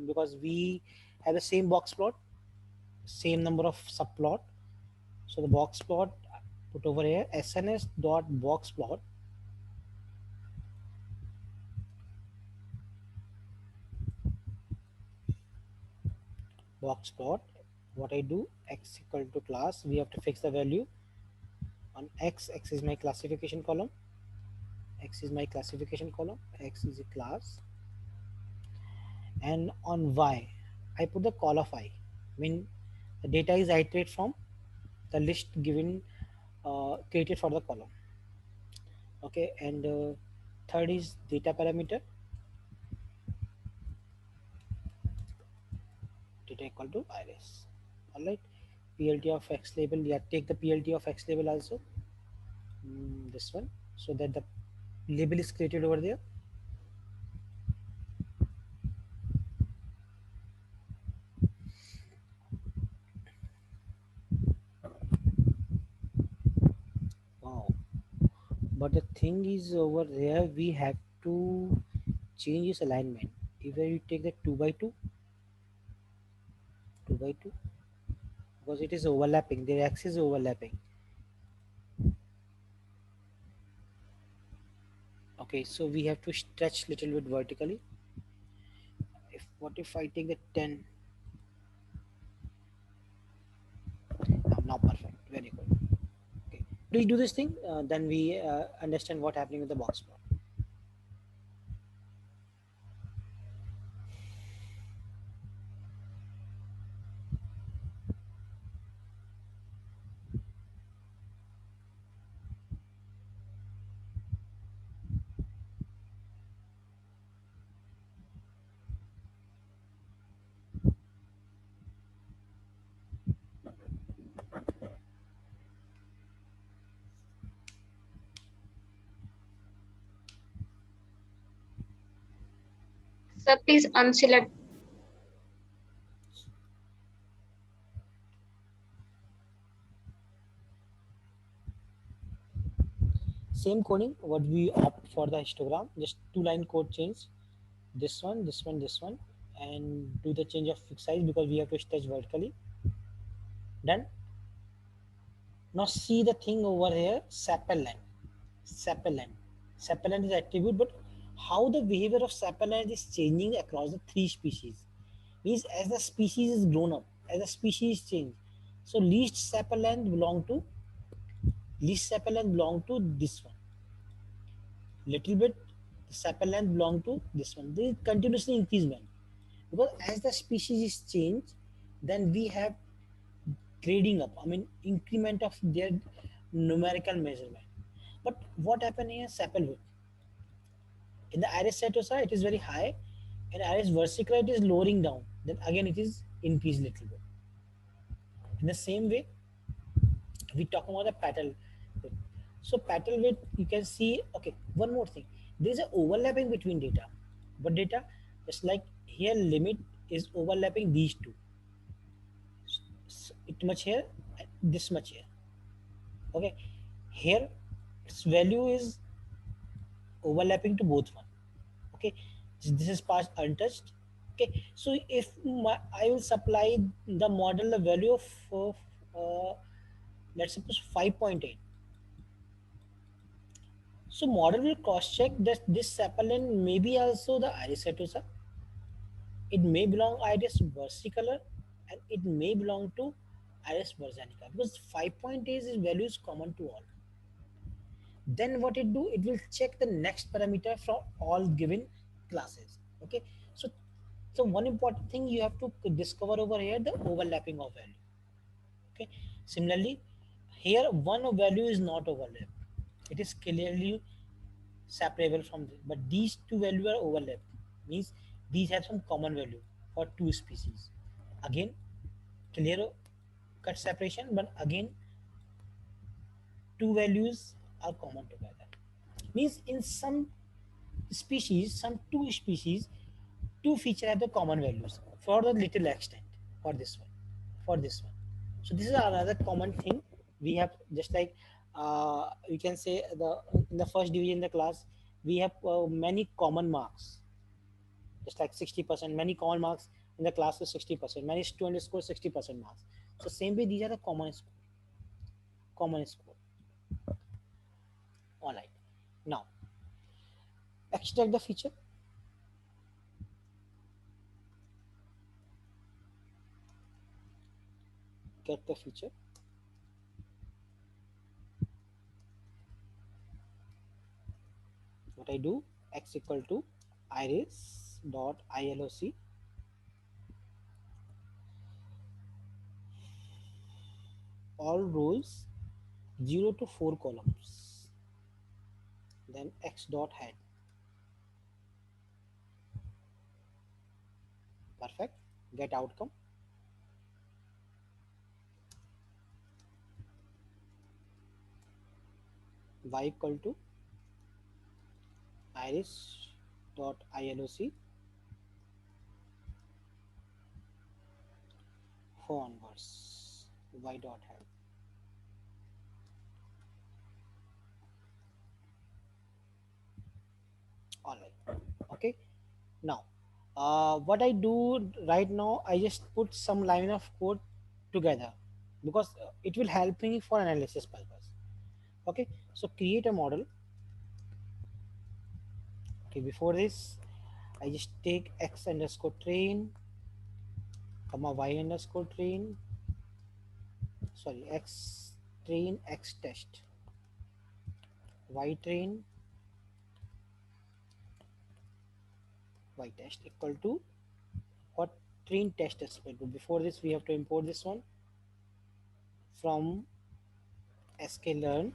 because we have the same box plot, same number of subplot. So the box plot put over here SNS dot box plot. Box plot. What I do, x equal to class. We have to fix the value on x. X is my classification column. X is my classification column. X is a class. And on y, I put the call of I. I mean, the data is iterate from the list given created for the column. Okay, and third is data parameter. Data equal to iris. All right, PLT of x label. Yeah, take the PLT of x label also. This one, so that the label is created over there. Wow, but the thing is over there we have to change its alignment. Either you take the 2 by 2 because it is overlapping, their axis is overlapping. Okay, so we have to stretch little bit vertically. What if I take the 10? Now perfect, very good. Okay, please do this thing, then we understand what happening with the box plot. Sir, please unselect. Same coding, what we opt for the histogram, just 2-line code change. This one, this one, this one, and do the change of fixed size because we have to stretch vertically. Done. Now see the thing over here, sapelland. Sapelland is attribute, but how the behavior of sapelland is changing across the 3 species. Means as the species is grown up, as the species change. So least sapelland belong to this one. Little bit sapelland belong to this one. They continuously increase one. Because as the species is changed, then we have grading up, I mean increment of their numerical measurement. But what happened here, sepal width? In the iris setosa, it is very high, and iris versicolor it is lowering down. Then again it is increased little bit. In the same way, we talk about the petal width. So petal width, you can see. Okay, one more thing. There is an overlapping between data. But data, just like here, limit is overlapping these two. So it much here, and this much here. Okay, here its value is overlapping to both one. Okay, this is part untouched, Okay, so if I will supply the model the value of let's suppose 5.8. So model will cross check that this sapelin may be also the Iris setosa. It may belong Iris versicolor and it may belong to Iris virginica because 5.8 is value is common to all. Then what it do, it will check the next parameter from all given classes. Okay, so one important thing you have to discover over here, the overlapping of value. Okay, similarly here one value is not overlapped, it is clearly separable from this, but these two values are overlapped, means these have some common value for two species. Again clear cut separation, but again two values are common together, means in some species, some two species, two feature have the common values for the little extent for this one, for this one. So this is another common thing we have, just like you can say the in the first division in the class we have many common marks, just like 60%, many common marks in the class is 60%, many students score 60% marks. So same way these are the common score, common score. All right, now extract the feature. Get the feature. What I do, x equal to iris dot iloc all rows 0 to 4 columns, then x dot head. Perfect. Get outcome. Y equal to iris dot iloc for onwards, y dot head. All right. Okay, now what I do right now, I just put some line of code together because it will help me for analysis purpose. Okay, so create a model. Okay, before this I just take x underscore train comma y underscore train, sorry, x train x test, y train y test equal to what, train test spread. But before this we have to import this one from sklearn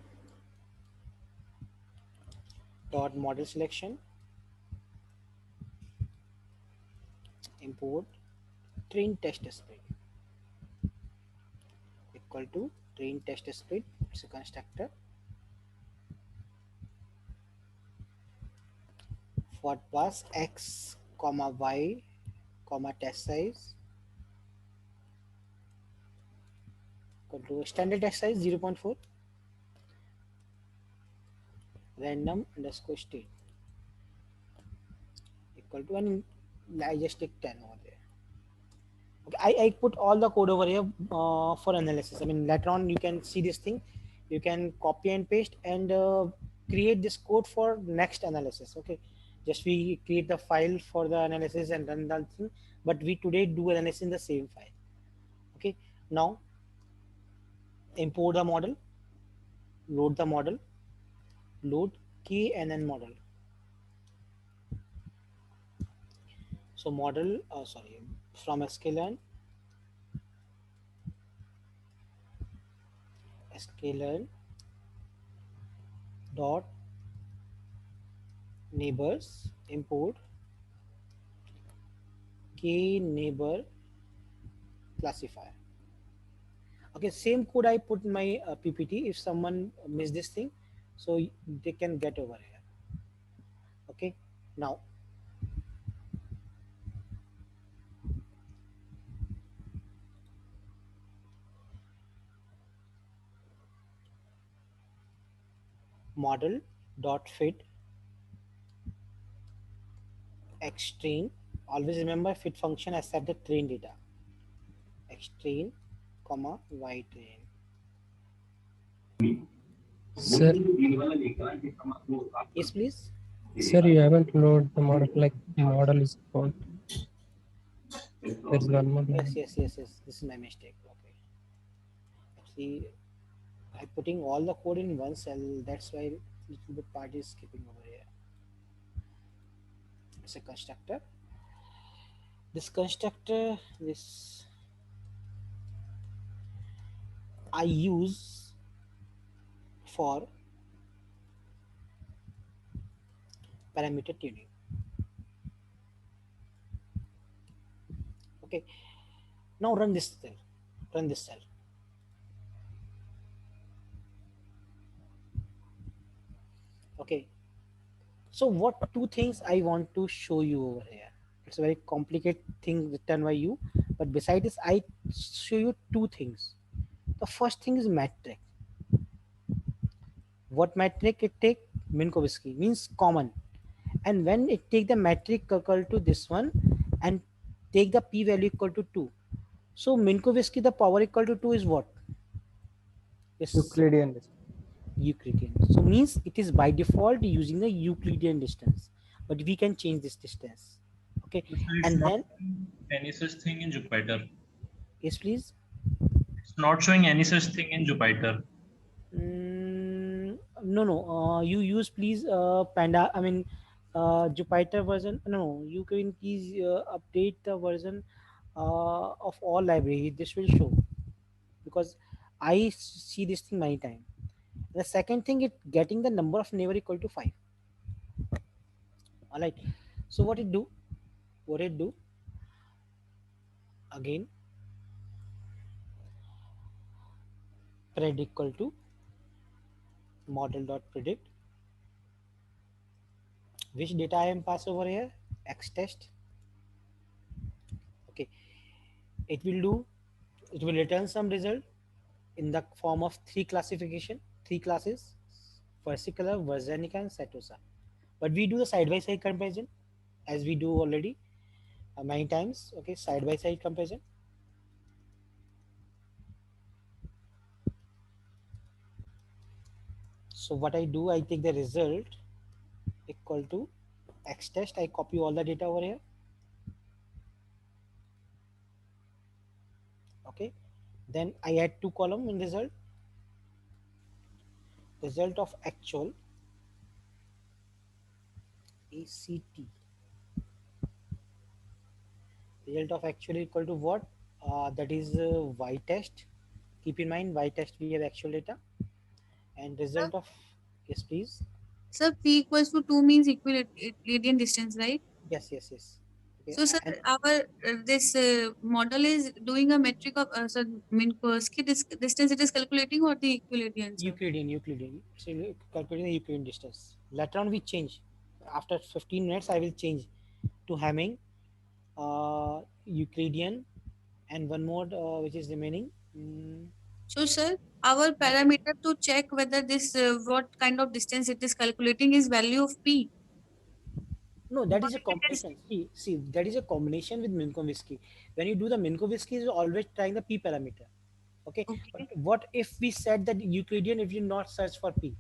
dot model selection, import train test spread equal to train test spread. It's a constructor for pass x comma y comma test size equal to standard test size 0.4 random underscore state equal to, and I just take 10 over there. Okay, I put all the code over here for analysis. I mean later on you can see this thing, you can copy and paste and create this code for next analysis. Okay, just we create the file for the analysis and run that thing, but we today do analysis in the same file. Okay, now import the model, load the model, load KNN model. So model, sorry, from sklearn dot neighbors import k neighbor classifier. Okay, same code I put in my PPT. If someone missed this thing, so they can get over here. Okay, now model dot fit x train Always remember fit function accept the train data. X train, comma Y train. Sir, Yes, please. sir, you haven't loaded the model. Like model is gone. There's one more line. Yes. This is my mistake. Okay. Actually, I'm putting all the code in one cell. That's why little bit part is skipping over here. It's a constructor. This constructor, this I use for parameter tuning. Okay. Now run this cell. Run this cell. Okay. So what two things I want to show you over here? It's a very complicated thing written by you, but besides this, I show you two things. The first thing is metric. What metric it take? Minkowski means common, and when it take the metric equal to this one and take the p-value equal to 2, so Minkowski the power equal to 2 is what? Yes. Euclidean distance. Euclidean. So means it is by default using the Euclidean distance, but we can change this distance. Okay. And then any such thing in Jupyter. Yes, please. It's not showing any such thing in Jupyter. No. You use please Panda. I mean Jupyter version. No, you can please update the version of all library. This will show, because I see this thing many times. The second thing, it getting the number of neighbor equal to 5. All right. So what it do? Again, pred equal to model dot predict. Which data I am pass over here? X test. Okay. It will return some result in the form of 3 classification, 3 classes: versicolor, Verzenica, and Setosa. But we do the side-by-side comparison as we do already many times. Okay, side-by-side comparison. So what I do, I take the result equal to X test. I copy all the data over here. Okay, then I add 2 columns in result. Result of actual ACT. Result of actual equal to what? That is Y test. Keep in mind, Y test we have actual data. And result of, yes please. Sir, P equals to 2 means Euclidean distance, right? Yes. Okay. So, sir, our this model is doing a metric of Minkowski distance. It is calculating, or the Euclidean? Sir? Euclidean. So calculating the Euclidean distance. Later on we change. After 15 minutes, I will change to Hamming, Euclidean, and one more which is remaining. So, sir, our parameter to check whether this what kind of distance it is calculating is value of P. No, that is a combination. See, that is a combination with Minkowski. When you do the Minkowski, is always trying the P parameter. Okay. But what if we said that Euclidean, if you not search for P?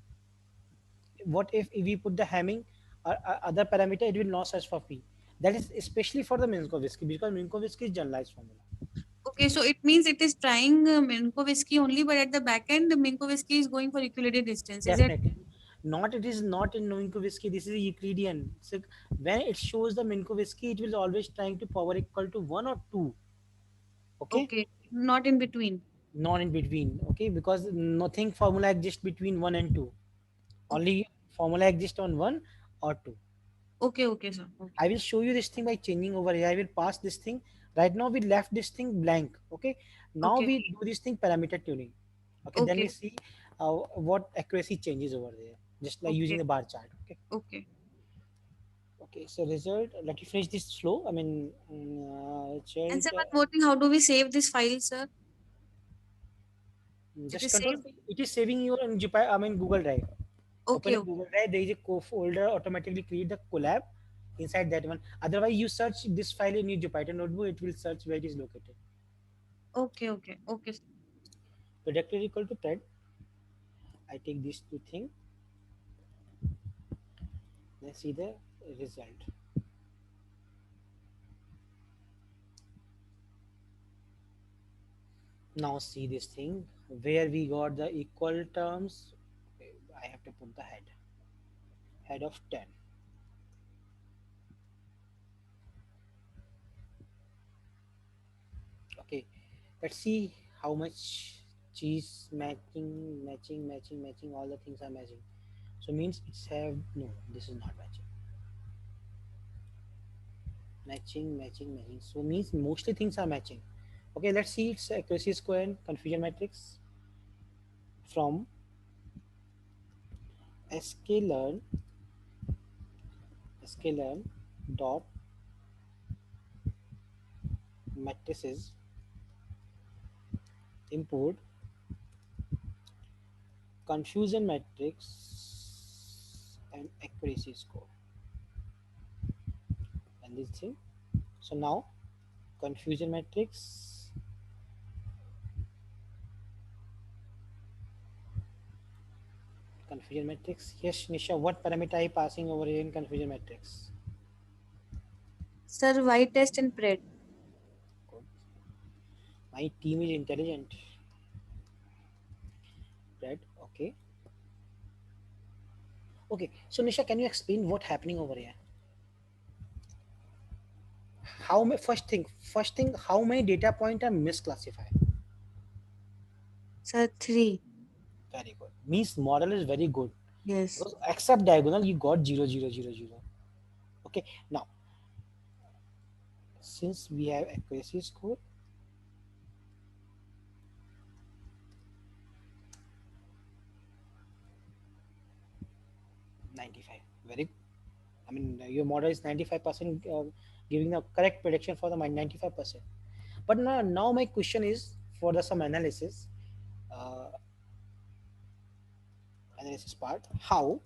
What if we put the Hamming or other parameter, it will not search for P? That is especially for the Minkowski, because Minkowski is generalized formula. Okay, so it means it is trying Minkowski only, but at the back end, the Minkowski is going for Euclidean distance. Definitely. It is not in Minkowski. This is a Euclidean. So when it shows the Minkowski, it will always trying to power equal to 1 or 2. Okay. Not in between. Not in between. Okay, because nothing formula exists between 1 and 2. Only formula exists on 1 or 2. Okay, sir. Okay. I will show you this thing by changing over here. I will pass this thing. Right now we left this thing blank. Okay. Now we do this thing parameter tuning. Okay. Then we see what accuracy changes over there, just like using the bar chart. Okay. So result. Let me finish this slow. I mean, and sir, but voting, how do we save this file, sir? Just control. It is saving you in Google Drive. Okay. Google Drive, there is a folder automatically create the collab. inside that one. Otherwise, you search this file in your Jupyter notebook, it will search where it is located. Okay, okay, okay. Predictor equal to pred. I take these two things. Let's see the result. Now see this thing where we got the equal terms. I have to put the head of 10. Okay, let's see how much cheese matching, all the things are matching. So means it's have, no, this is not matching. So means mostly things are matching. Okay, let's see its accuracy score and confusion matrix from sklearn dot matrices import confusion matrix and accuracy score and this thing. So now confusion matrix, yes Nisha, what parameter are you passing over here in confusion matrix? Sir, Y test and pred. My team is intelligent. Right, okay. Okay, so Nisha, can you explain what happening over here? How many, first thing, how many data point are misclassified? Sir, 3. Very good. Means model is very good. Yes. Because except diagonal, you got 0, 0, 0, 0. Okay, now since we have accuracy score, very good. I mean, your model is 95% giving the correct prediction for the 95%. But now my question is for the some analysis part, how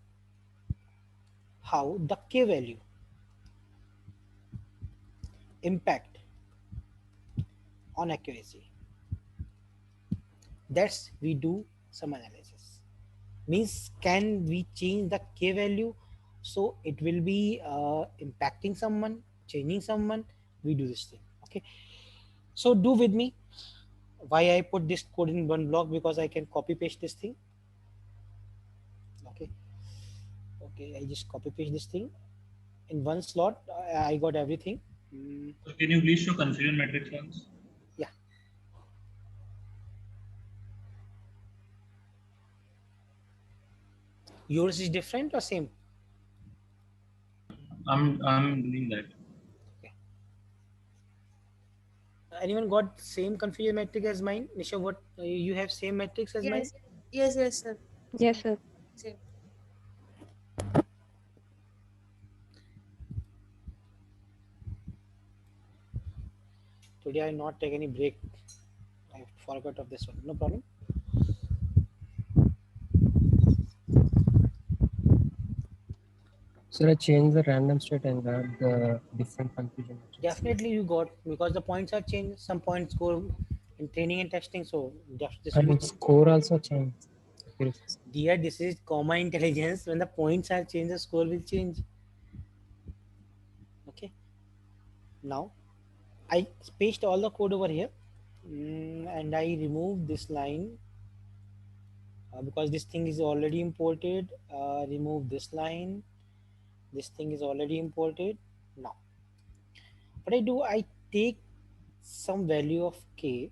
the k value impact on accuracy. That's we do some analysis. Means can we change the k value so it will be impacting someone, changing someone? We do this thing. Okay, so do with me why I put this code in one block, because I can copy paste this thing. Okay, I just copy paste this thing in one slot. I got everything. So can you please show confusion matrix once? Yeah. Yours is different or same? I'm doing that. Okay. Anyone got same confusion matrix as mine? Nisha, what you have same matrix as mine? Yes, sir. Yes, sir. Same. Today I not take any break. I forgot of this one. No problem. So I change the random state and add the different confusion matrix. Definitely you got, because the points are changed. Some points go in training and testing. So this And score also change. Dear, this is comma intelligence. When the points are changed, the score will change. Okay. Now I paste all the code over here, and I remove this line because this thing is already imported. Remove this line. This thing is already imported. Now what I do, I take some value of k,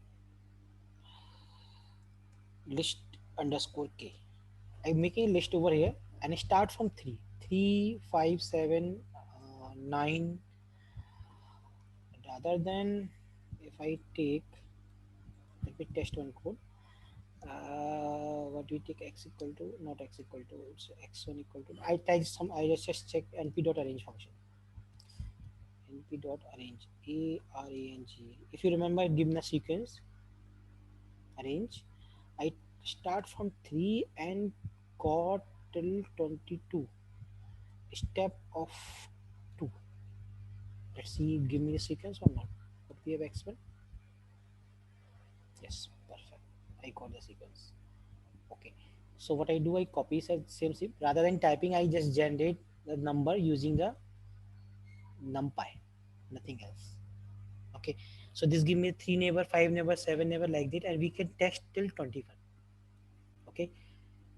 list underscore k. I make a list over here and I start from 3, 5, 7, 9. Rather than if I take, let me test one code. What do we take? X equal to, not x equal to, it's x1 equal to, I just check np.arrange function. np.arrange arrange. If you remember, given a sequence arrange, I start from 3 and got till 22 step of 2. Let's see, give me the sequence or not. What we have X1. Yes, perfect. I got the sequence. Okay. So what I do, I copy same zip. Rather than typing, I just generate the number using the NumPy, nothing else. Okay. So this give me 3 neighbor, 5 neighbor, 7 neighbor like that, and we can test till 21. Okay.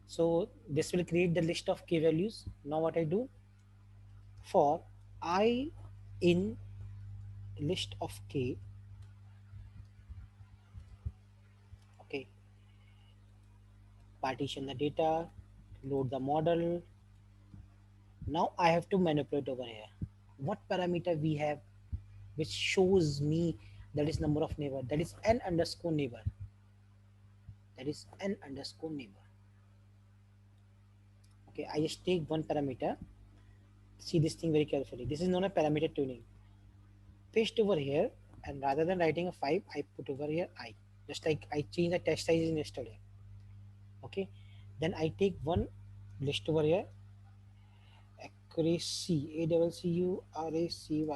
So this will create the list of k values. Now what I do, for I in list of k, okay, partition the data, load the model. Now I have to manipulate over here. What parameter we have which shows me that is number of neighbor, that is n underscore neighbor. That is n underscore neighbor. Okay, I just take one parameter. See this thing very carefully. This is known as parameter tuning. Paste over here, and rather than writing a 5, I put over here I. Just like I changed the text size in yesterday. Okay, then I take one list over here, accuracy, ACCURACY.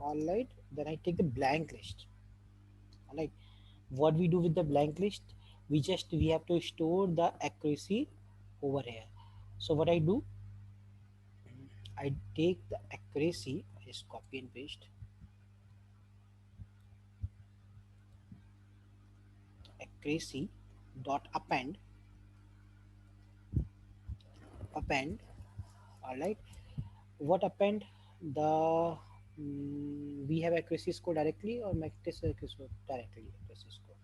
All right, then I take the blank list. All right, what we do with the blank list, we have to store the accuracy over here. So what I do, I take the accuracy, I just copy and paste. Accuracy dot append. All right, what append? The we have accuracy score directly, or make this accuracy score directly. Accuracy score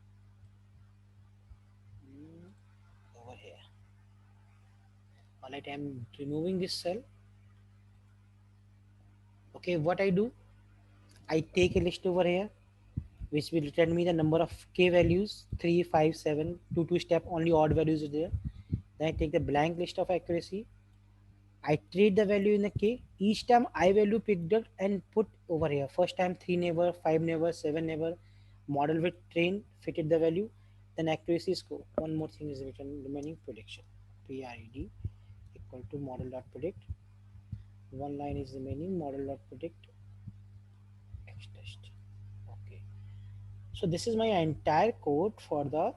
over here. All right, I'm removing this cell. Okay, what I do, I take a list over here which will return me the number of k values, 3, 5, 7, 2 step, only odd values are there. Then I take the blank list of accuracy. I treat the value in a k. Each time I value picked up and put over here. First time 3 neighbor, 5 neighbor, 7 neighbor, model with train fitted the value. Then accuracy score. One more thing is written, remaining prediction. PRED equal to model dot predict. One line is remaining, model dot predict X test. Okay. So this is my entire code for the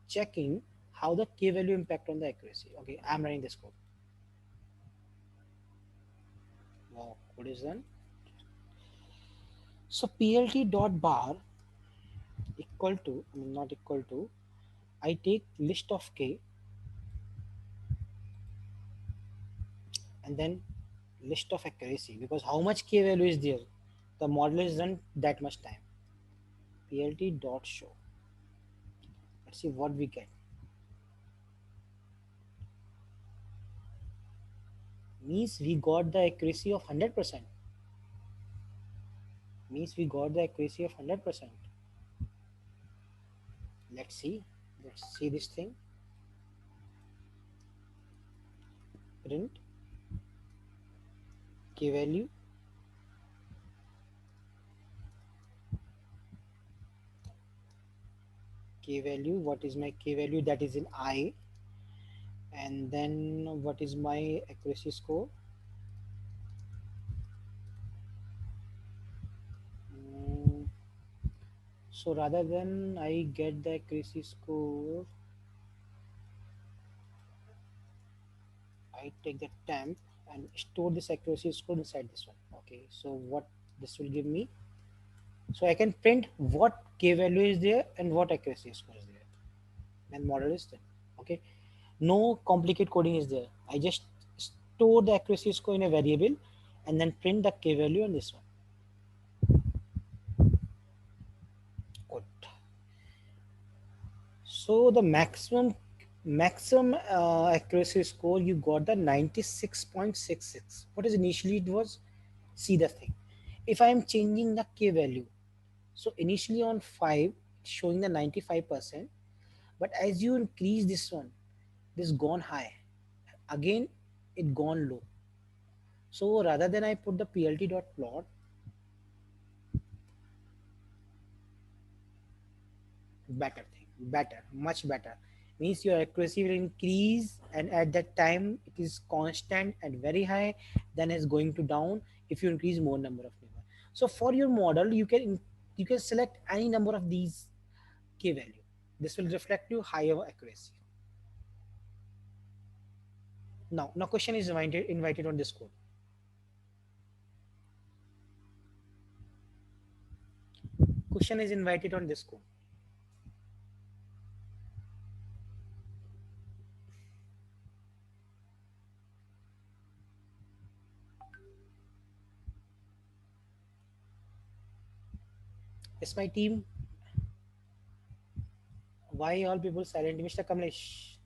checking how the k value impact on the accuracy. Okay, I'm running this code. Wow, code is done. So PLT dot bar equal to, not equal to, I take list of k and then list of accuracy, because how much k value is there, the model is run that much time. PLT dot show. Let's see what we get. Means we got the accuracy of 100%. Means we got the accuracy of 100%. Let's see this thing. Print k value. K value, what is my k value? That is in I. And then what is my accuracy score? So rather than I get the accuracy score, I take the temp and store this accuracy score inside this one. Okay, so what this will give me, so I can print what k value is there and what accuracy score is there, and model is there. Okay, no complicated coding is there. I just store the accuracy score in a variable and then print the k value on this one. Good. So the maximum accuracy score, you got the 96.66. What is initially it was? See the thing. If I am changing the k value, so initially on 5 it's showing the 95%, but as you increase this one, this gone high, again it gone low. So rather than I put the plt dot plot, much better, means your accuracy will increase, and at that time it is constant and very high, then it's going to down. if you increase more number of neighbor. So for your model, you can select any number of these k value. This will reflect you higher accuracy. Now question is invited on this code. Question is invited on this code. Yes, my team. Why all people silent? Mr. Kamlesh.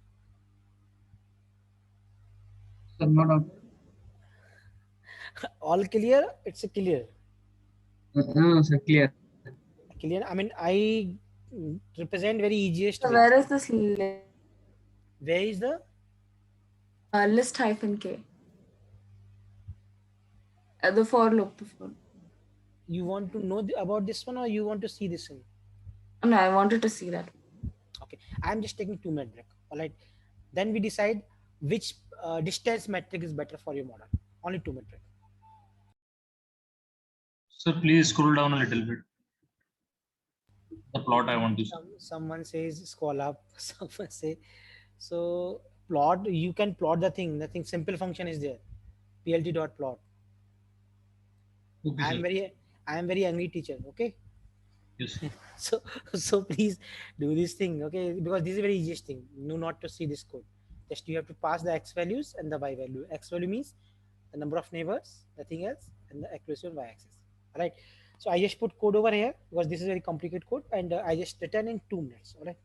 Sir, not up. All clear? It's a clear. No, sir, clear. Clear. I mean, I represent very easiest So way. where is this list? Where is the list hyphen k? The for loop. The for. You want to know about this one, or you want to see this one? No, I wanted to see that. Okay, I'm just taking 2 metric. All right, then we decide which distance metric is better for your model. Only 2 metric. So please scroll down a little bit. The plot I want to see. Someone says scroll up. Someone say so plot. You can plot the thing. Nothing simple function is there. plt.plot. Okay, I am very angry teacher. Okay. Yes. so please do this thing, okay? Because this is very easiest thing. No, not to see this code. Just you have to pass the x values and the y value. X value means the number of neighbors, nothing else, and the accuracy on y-axis. All right. So I just put code over here because this is very complicated code, and I just return in 2 minutes. All right.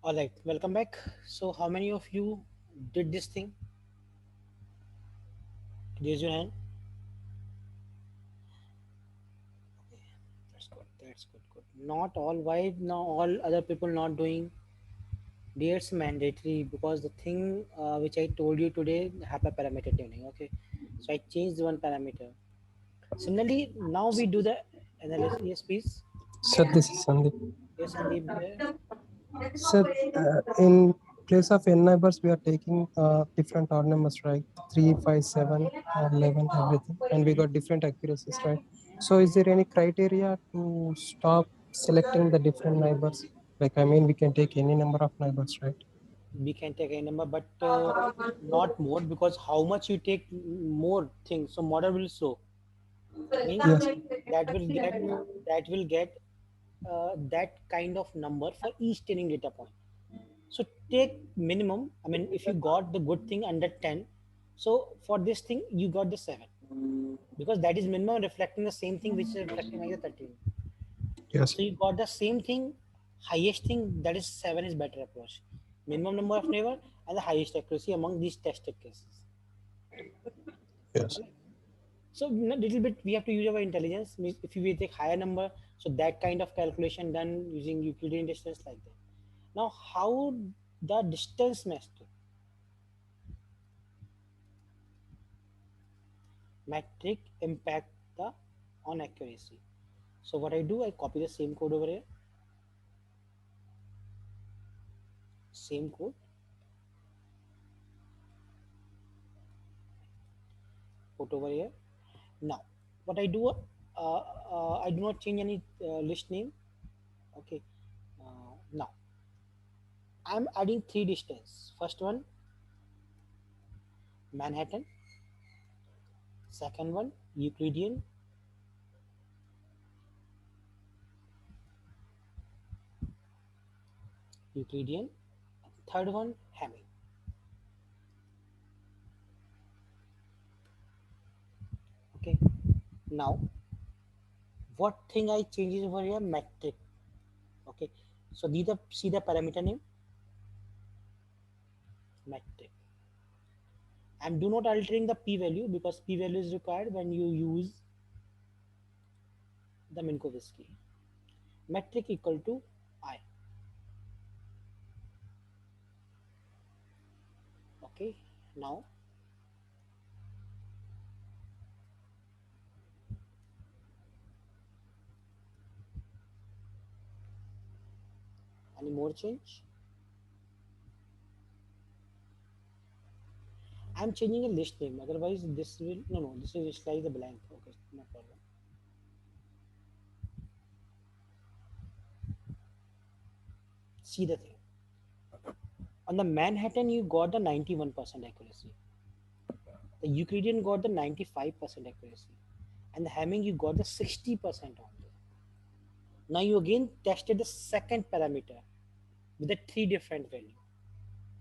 All right, welcome back. So, how many of you did this thing? Raise your hand. That's good. That's good. Good. Not all. Why now all other people not doing? Dear, it's mandatory because the thing which I told you today, hyperparameter tuning. Okay, so I changed one parameter. Similarly, now we do the analysis. Yes, please. Sir, this is Sandeep. Yes, Sandeep. Sir, in place of n neighbors, we are taking different odd numbers, right? 3, 5, 7, 11, everything. And we got different accuracies, right? So is there any criteria to stop selecting the different neighbors? Like, I mean, we can take any number of neighbors, right? We can take a number, but not more, because how much you take more things, so model will slow. Means Yes. that will get that kind of number for each training data point. So take minimum. I mean, if you got the good thing under 10, so for this thing you got the 7, because that is minimum reflecting the same thing which is reflecting like the 13. Yes. So you got the same thing, highest thing, that is 7 is better approach. Minimum number of neighbor and the highest accuracy among these tested cases. Yes. So a little bit we have to use our intelligence. Means if we take higher number, so that kind of calculation done using Euclidean distance like that. Now how the distance metric impact the on accuracy. So what I do, I copy the same code over here. Same code. Put over here. Now what I do, I do not change any list name. Okay. Now I'm adding 3 distance. First one, Manhattan. Second one, Euclidean. Euclidean. Third one, Hamming. Okay. Now, what thing I changes over here? Metric. Okay. So see the parameter name, metric. And do not altering the p-value, because p-value is required when you use the Minkowski. Metric equal to I. Okay. Now any more change? I'm changing a list name, otherwise this will no, this is just like the blank. Okay, no problem. See the thing. On the Manhattan, you got the 91% accuracy. The Euclidean got the 95% accuracy. And the Hamming, you got the 60% only. Now you again tested the second parameter with the 3 different value.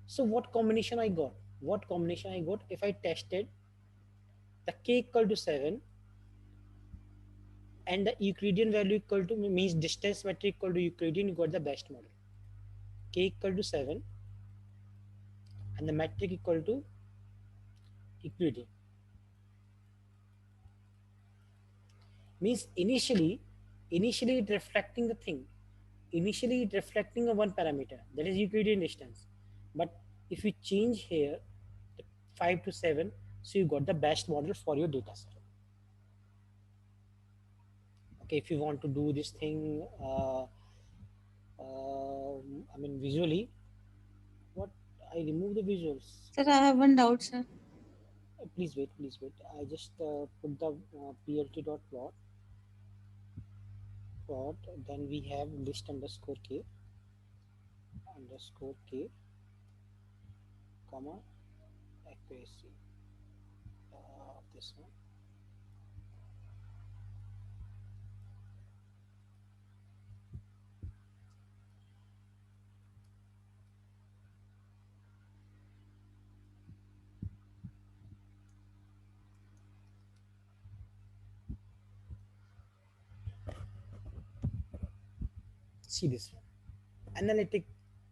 So what combination I got? What combination I got if I tested the k equal to 7 and the Euclidean value equal to, means distance metric equal to Euclidean, you got the best model. K equal to 7 and the metric equal to Euclidean. Means initially it reflecting the thing. Initially it reflecting a one parameter, that is Euclidean distance. But if you change here 5 to 7, so you got the best model for your data set. Okay, if you want to do this thing, I mean visually, what I remove the visuals. Sir, I have one doubt, sir. Please wait. I just put the plt dot plot. Then we have list underscore k, comma, accuracy. This one. See this one. Analytic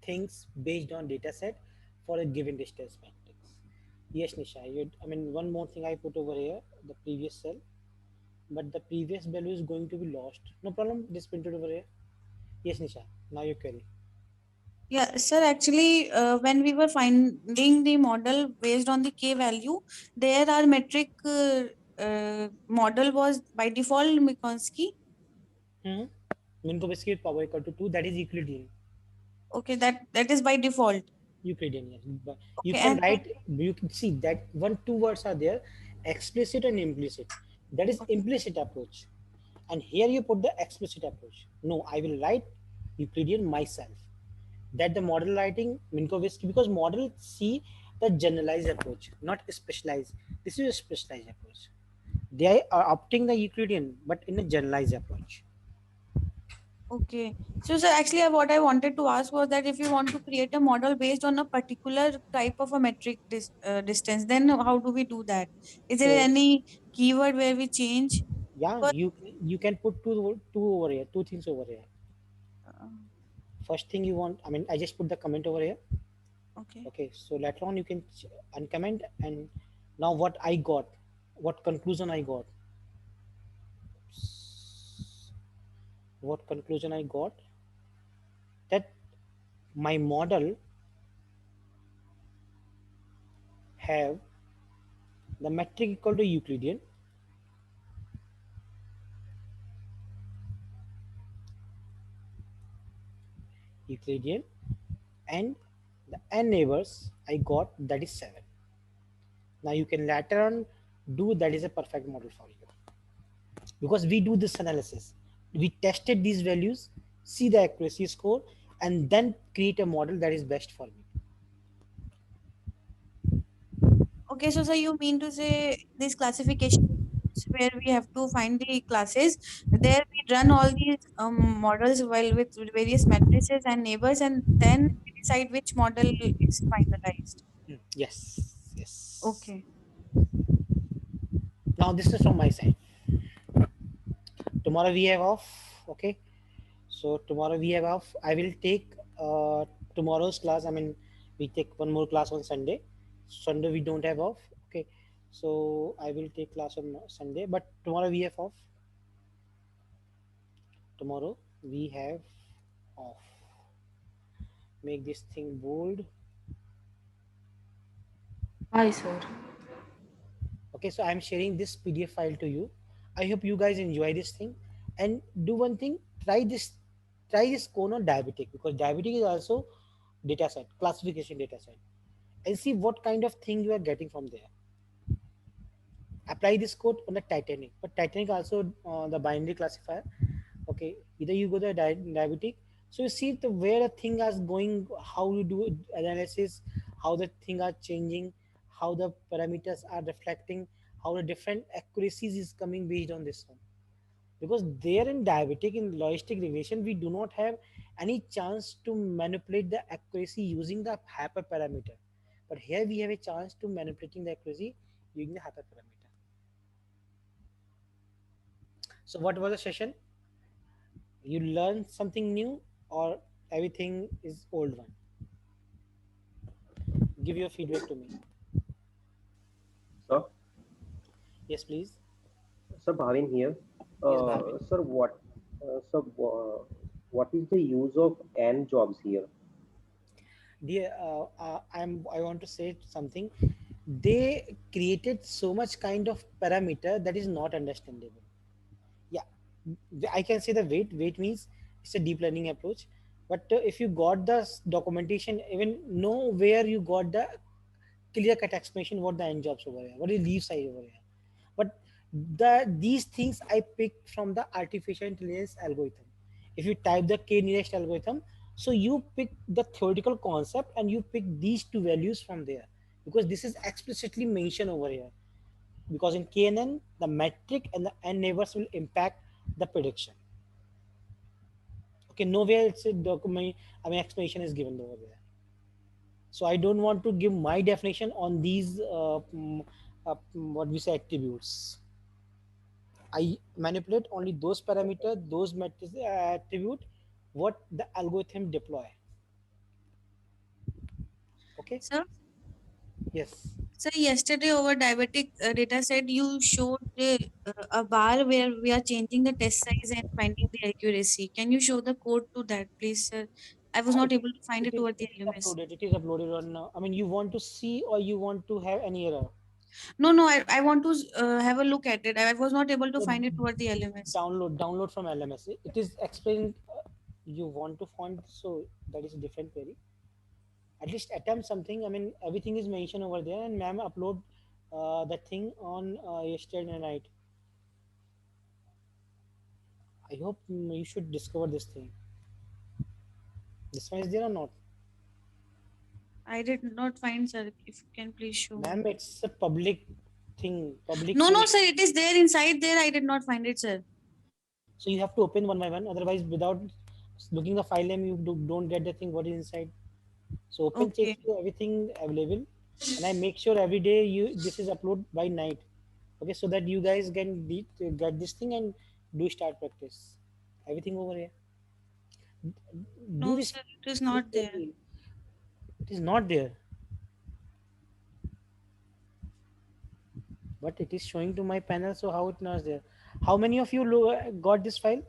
things based on data set for a given distance matrix. Yes, Nisha, I mean, one more thing I put over here, the previous cell, but the previous value is going to be lost. No problem, just print it over here. Yes, Nisha, now your query. Yeah, sir, actually, when we were finding the model based on the K value, there our metric model was by default Minkowski. Minkowski with power equal to 2, that is Euclidean. Okay, that is by default. Euclidean, yes. But you Okay, can and write, you can see that two words are there, explicit and implicit. That is implicit approach. And here you put the explicit approach. No, I will write Euclidean myself. That the model writing Minkowski, because model see the generalized approach, not specialized. This is a specialized approach. They are opting the Euclidean, but in a generalized approach. okay. So, sir, actually, what I wanted to ask was that if you want to create a model based on a particular type of a metric distance, then how do we do that? Is there So any keyword where we change? yeah, But, you can put two over here, two things over here. First thing you want, I mean, I just put the comment over here. okay. Okay, so later on you can uncomment, and now what I got, what conclusion I got, that my model have the metric equal to Euclidean, and the n neighbors I got, that is 7. Now you can later on do, that is a perfect model for you, because we do this analysis, we tested these values, see the accuracy score, and then create a model that is best for me. Okay, so sir, you mean to say this classification where we have to find the classes, there we run all these models while with various matrices and neighbors, and then we decide which model is finalized. Yes. Okay. Now this is from my side. Tomorrow we have off. Okay, so tomorrow we have off. I will take tomorrow's class. I mean, we take one more class on Sunday. Sunday we don't have off. Okay, so I will take class on Sunday, but tomorrow we have off. Tomorrow we have off. Make this thing bold. Hi, sir. Okay, so I'm sharing this PDF file to you. I hope you guys enjoy this thing, and do one thing, try this cone on diabetic, because diabetic is also data set, classification data set, and see what kind of thing you are getting from there. Apply this code on the Titanic, but Titanic also the binary classifier. Okay, either you go the diabetic, so you see the where the thing is going, how you do analysis, how the thing are changing, how the parameters are reflecting, how the different accuracies is coming based on this one. Because there in diabetic, in logistic regression, we do not have any chance to manipulate the accuracy using the hyperparameter, but here we have a chance to manipulating the accuracy using the hyperparameter. So what was the session? You learn something new, or everything is old one? Give your feedback to me. Sir, Yes, please. Sir Bhavin here. Yes, Bhavin. Sir, what is the use of n jobs here? Dear, I want to say something. They created so much kind of parameter that is not understandable. Yeah, I can say the weight means it's a deep learning approach, but if you got the documentation, even nowhere you got the clear cut explanation what the end jobs over here, what is leaf size over here. But these things I picked from the artificial intelligence algorithm. If you type the k nearest algorithm, so you pick the theoretical concept and you pick these two values from there, because this is explicitly mentioned over here. Because in KNN, the metric and the n neighbors will impact the prediction. Okay, nowhere it's a document, I mean, explanation is given over there. So I don't want to give my definition on these what we say attributes. I manipulate only those parameters, those metrics attribute what the algorithm deploy. Okay. Sir, Yes. sir, yesterday over diabetic data set, you showed a bar where we are changing the test size and finding the accuracy. Can you show the code to that, please, sir? I was not able to find it over the LMS. Uploaded. It is uploaded on. I mean, you want to see or you want to have any error? No, I want to have a look at it. I was not able to find it over the LMS. Download from LMS. It is explained. You want to find, so that is a different query. At least attempt something. I mean, everything is mentioned over there, and ma'am upload that thing on yesterday night. I hope you should discover this thing. This one is there or not? I did not find, sir. If you can please show. Ma'am, it's a public thing. Public. No, thing. sir. It is there inside there. I did not find it, sir. So you have to open one by one. Otherwise, without looking the file name, you don't get the thing what is inside. So open check everything available, and I make sure every day this is upload by night. Okay, so that you guys can get this thing and do start practice. Everything over here. No, sir. It is not there. It is not there. But it is showing to my panel, so how it not there? How many of you got this file?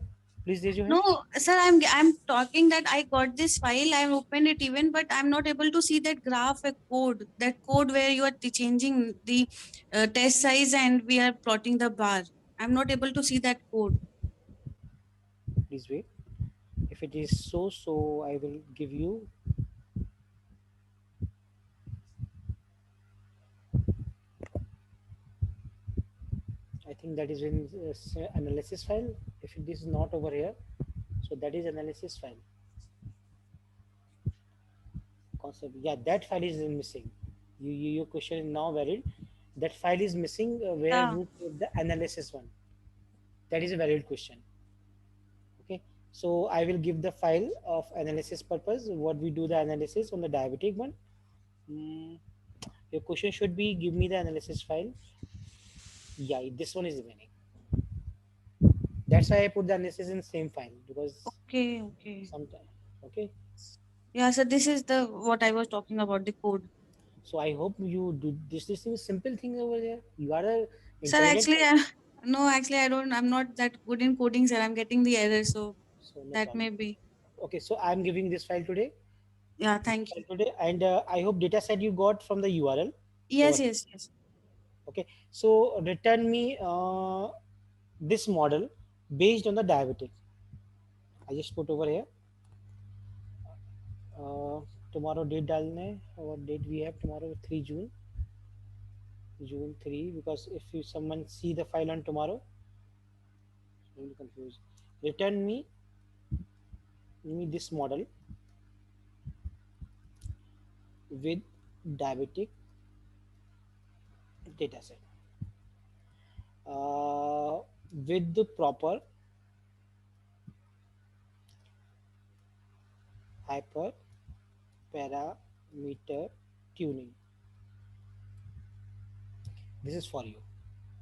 Please raise your hand. No, sir. I'm talking that I got this file. I opened it even, but I'm not able to see that graph, code. That code where you are changing the test size and we are plotting the bar. I'm not able to see that code. Please wait. If it is so I will give you. I think that is in analysis file. If it is not over here, so that is analysis file. Concept. Yeah, that file is missing. Your question is now valid. That file is missing where you put the analysis one. That is a valid question. Okay, so I will give the file of analysis purpose. What we do the analysis on the diabetic one. Your question should be give me the analysis file. Yeah, this one is remaining. That's why I put the analysis in the same file because sometime. Okay. Yeah, so this is the what I was talking about, the code. So I hope you do this is simple thing over there. You are a sir, actually I'm not that good in coding, sir. I'm getting the error, so no that problem. may be. Okay, so I'm giving this file today. Yeah, thank you. Today, and I hope data set you got from the URL. Yes. Okay, so return me this model based on the diabetic. I just put over here. Tomorrow date dalne. What date we have tomorrow? 3 June. June 3, because if someone see the file on tomorrow, I'm confused. Return me this model with diabetic data set with the proper hyperparameter tuning. This is for you.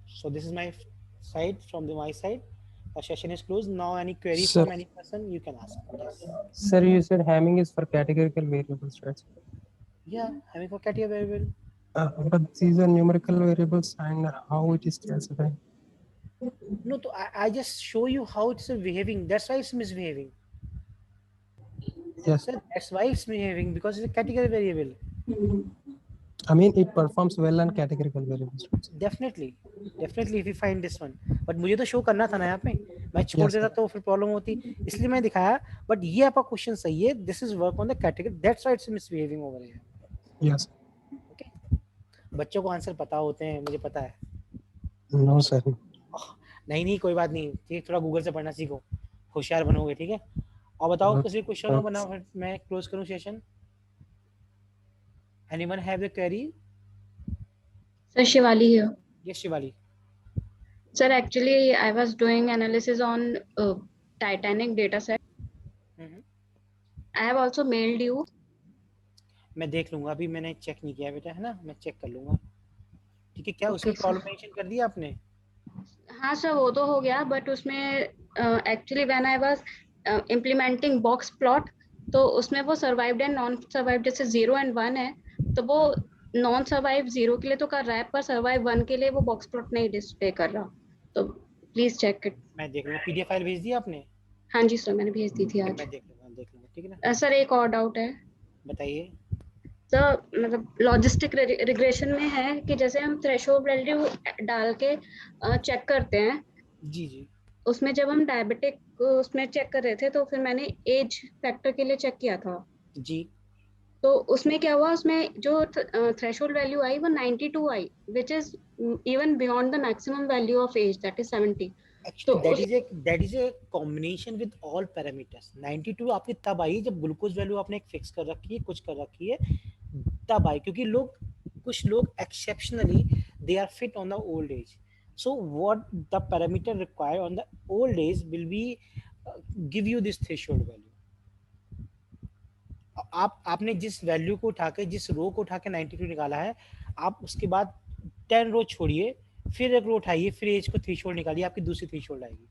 So this is my side from my side. The session is closed. Now any query from any person you can ask. Yes. Sir, you said Hamming is for categorical variables, right? Yeah, Hamming for categorical variable. But these are numerical variables and how it is classified. No, I just show you how it's behaving. That's why it's misbehaving. Yes. Sir, that's why it's behaving, because it's a categorical variable. I mean, it performs well on categorical variables. Definitely if you find this one. But मुझे तो show करना था ना यहाँ पे. मैं छोड़ देता तो फिर problem होती. इसलिए मैं दिखाया. But ये आपका question सही है. This is work on the category. That's why it's misbehaving over here. Yes. Okay. बच्चों को आंसर पता होते हैं, मुझे पता है. No sir. नहीं कोई बात नहीं. ठीक, थोड़ा गूगल से पढ़ना सीखो. होशियार बनोगे, ठीक है. और बताओ किसी क्वेश्चन हो बना, मैं क्लोज करूँ session. Anyone have the query? Sir, Shivali here. Yes, Shivali. Sir, actually, I was doing analysis on Titanic data set. I have also mailed you. मैं देख लूंगा, अभी मैंने चेक नहीं किया बेटा, है ना. मैं चेक कर लूंगा. ठीक है. क्या उसमें प्रॉब्लम मेंशन कर दिया आपने? हाँ सर, वो तो हो गया, बट उसमें actually when I was implementing box plot, तो उसमें वो सर्वाइव्ड एंड नॉन सर्वाइव्ड जैसे 0 and 1 है, तो वो नॉन सर्वाइव 0 के लिए तो कर रहा है, पर सर्वाइव 1 के लिए वो बॉक्स प्लॉट नहीं डिस्प्ले कर रहा। तो प्लीज चेक इट। मैं देख लूंगा। पीडीएफ फाइल भेज दी आपने? हाँ जी सर, मैंने भेज दी थी आज। मैं देख लूंगा, ठीक है ना? सर एक और डाउट है। बताइए। तो मतलब लॉजिस्टिक रिग्रेशन में है कि जैसे हम थ्रेशोल्ड वैल्यू डाल के चेक करते हैं, जी जी, उसमें जब हम डायबिटिक उसमें चेक कर रहे थे तो फिर मैंने एज फैक्टर के लिए चेक किया था जी। तो उसमें क्या हुआ, उसमें जो थ्रेशोल्ड वैल्यू आई वो 92 I, which is even beyond the maximum value of age, that is 70। Actually, that is a combination with all parameters. 92 आपकी तब आई जब ग्लूकोज वैल्यू आपने एक फिक्स कर रखी है, कुछ कर रखी है, तब आई, क्योंकि कुछ लोग exceptionally they are fit on the old age. So what the parameter required on the old age will be give you this threshold value. आपने जिस वैल्यू को उठा के, जिस रो को उठा के 92 निकाला है, आप उसके बाद 10 रो छोड़िए, फिर एक रो उठाइए, फिर एज को थ्रेशोल्ड निकालिए, आपकी दूसरी थ्रेशोल्ड आएगी.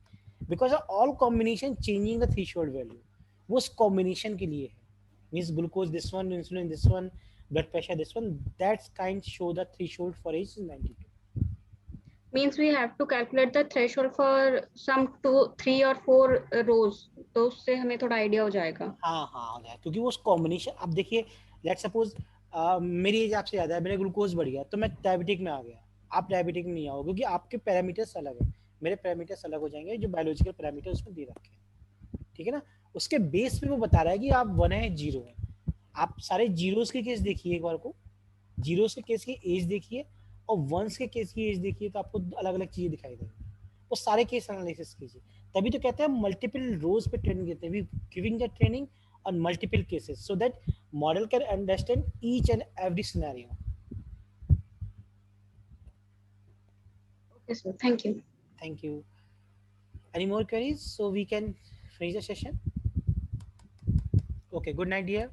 Because all combination changing the threshold value, वो उस कॉम्बिनेशन के लिए है. Means glucose this one, insulin this one, blood pressure this one, that's kind show the threshold for age is 92. Means we have to calculate the threshold for some 2, 3 or 4 rows, तो उससे हमें थोड़ा idea हो जाएगा. हाँ हाँ, क्योंकि वो कॉम्बिनेशन, अब देखिए लेट्स सपोज मेरी एज आपसे ज़्यादा है, मेरा ग्लूकोज बढ़ गया तो मैं डायबिटिक में आ गया, आप डायबिटिक में नहीं आओगे, क्योंकि आपके पैरामीटर्स अलग है, मेरे पैरामीटर्स अलग हो जाएंगे, जो बायोलॉजिकल पैरामीटर उसमें दे रखे हैं, ठीक है ना. उसके बेस पे वो बता रहा है कि आप 1 है 0 है. आप सारे जीरोस के केस देखिए, एक बार को जीरोस के केस की एज देखिए और वंस के केस की एज देखिए, तो आपको अलग अलग चीजें दिखाई देंगी. वो सारे केस एनालिसिस कीजिए, तभी तो कहते हैं मल्टीपल रोज पे ट्रेनिंग देते हैं, we giving the training on multiple cases so that model can understand each and every scenario. Okay sir, thank you. Thank you. Any more queries so we can finish the session? Okay, good night dear.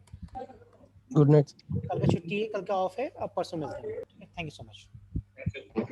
Good night. कल का छुट्टी है, कल का of है, अब परसों मिलते हैं. Thank you so much. Thank you.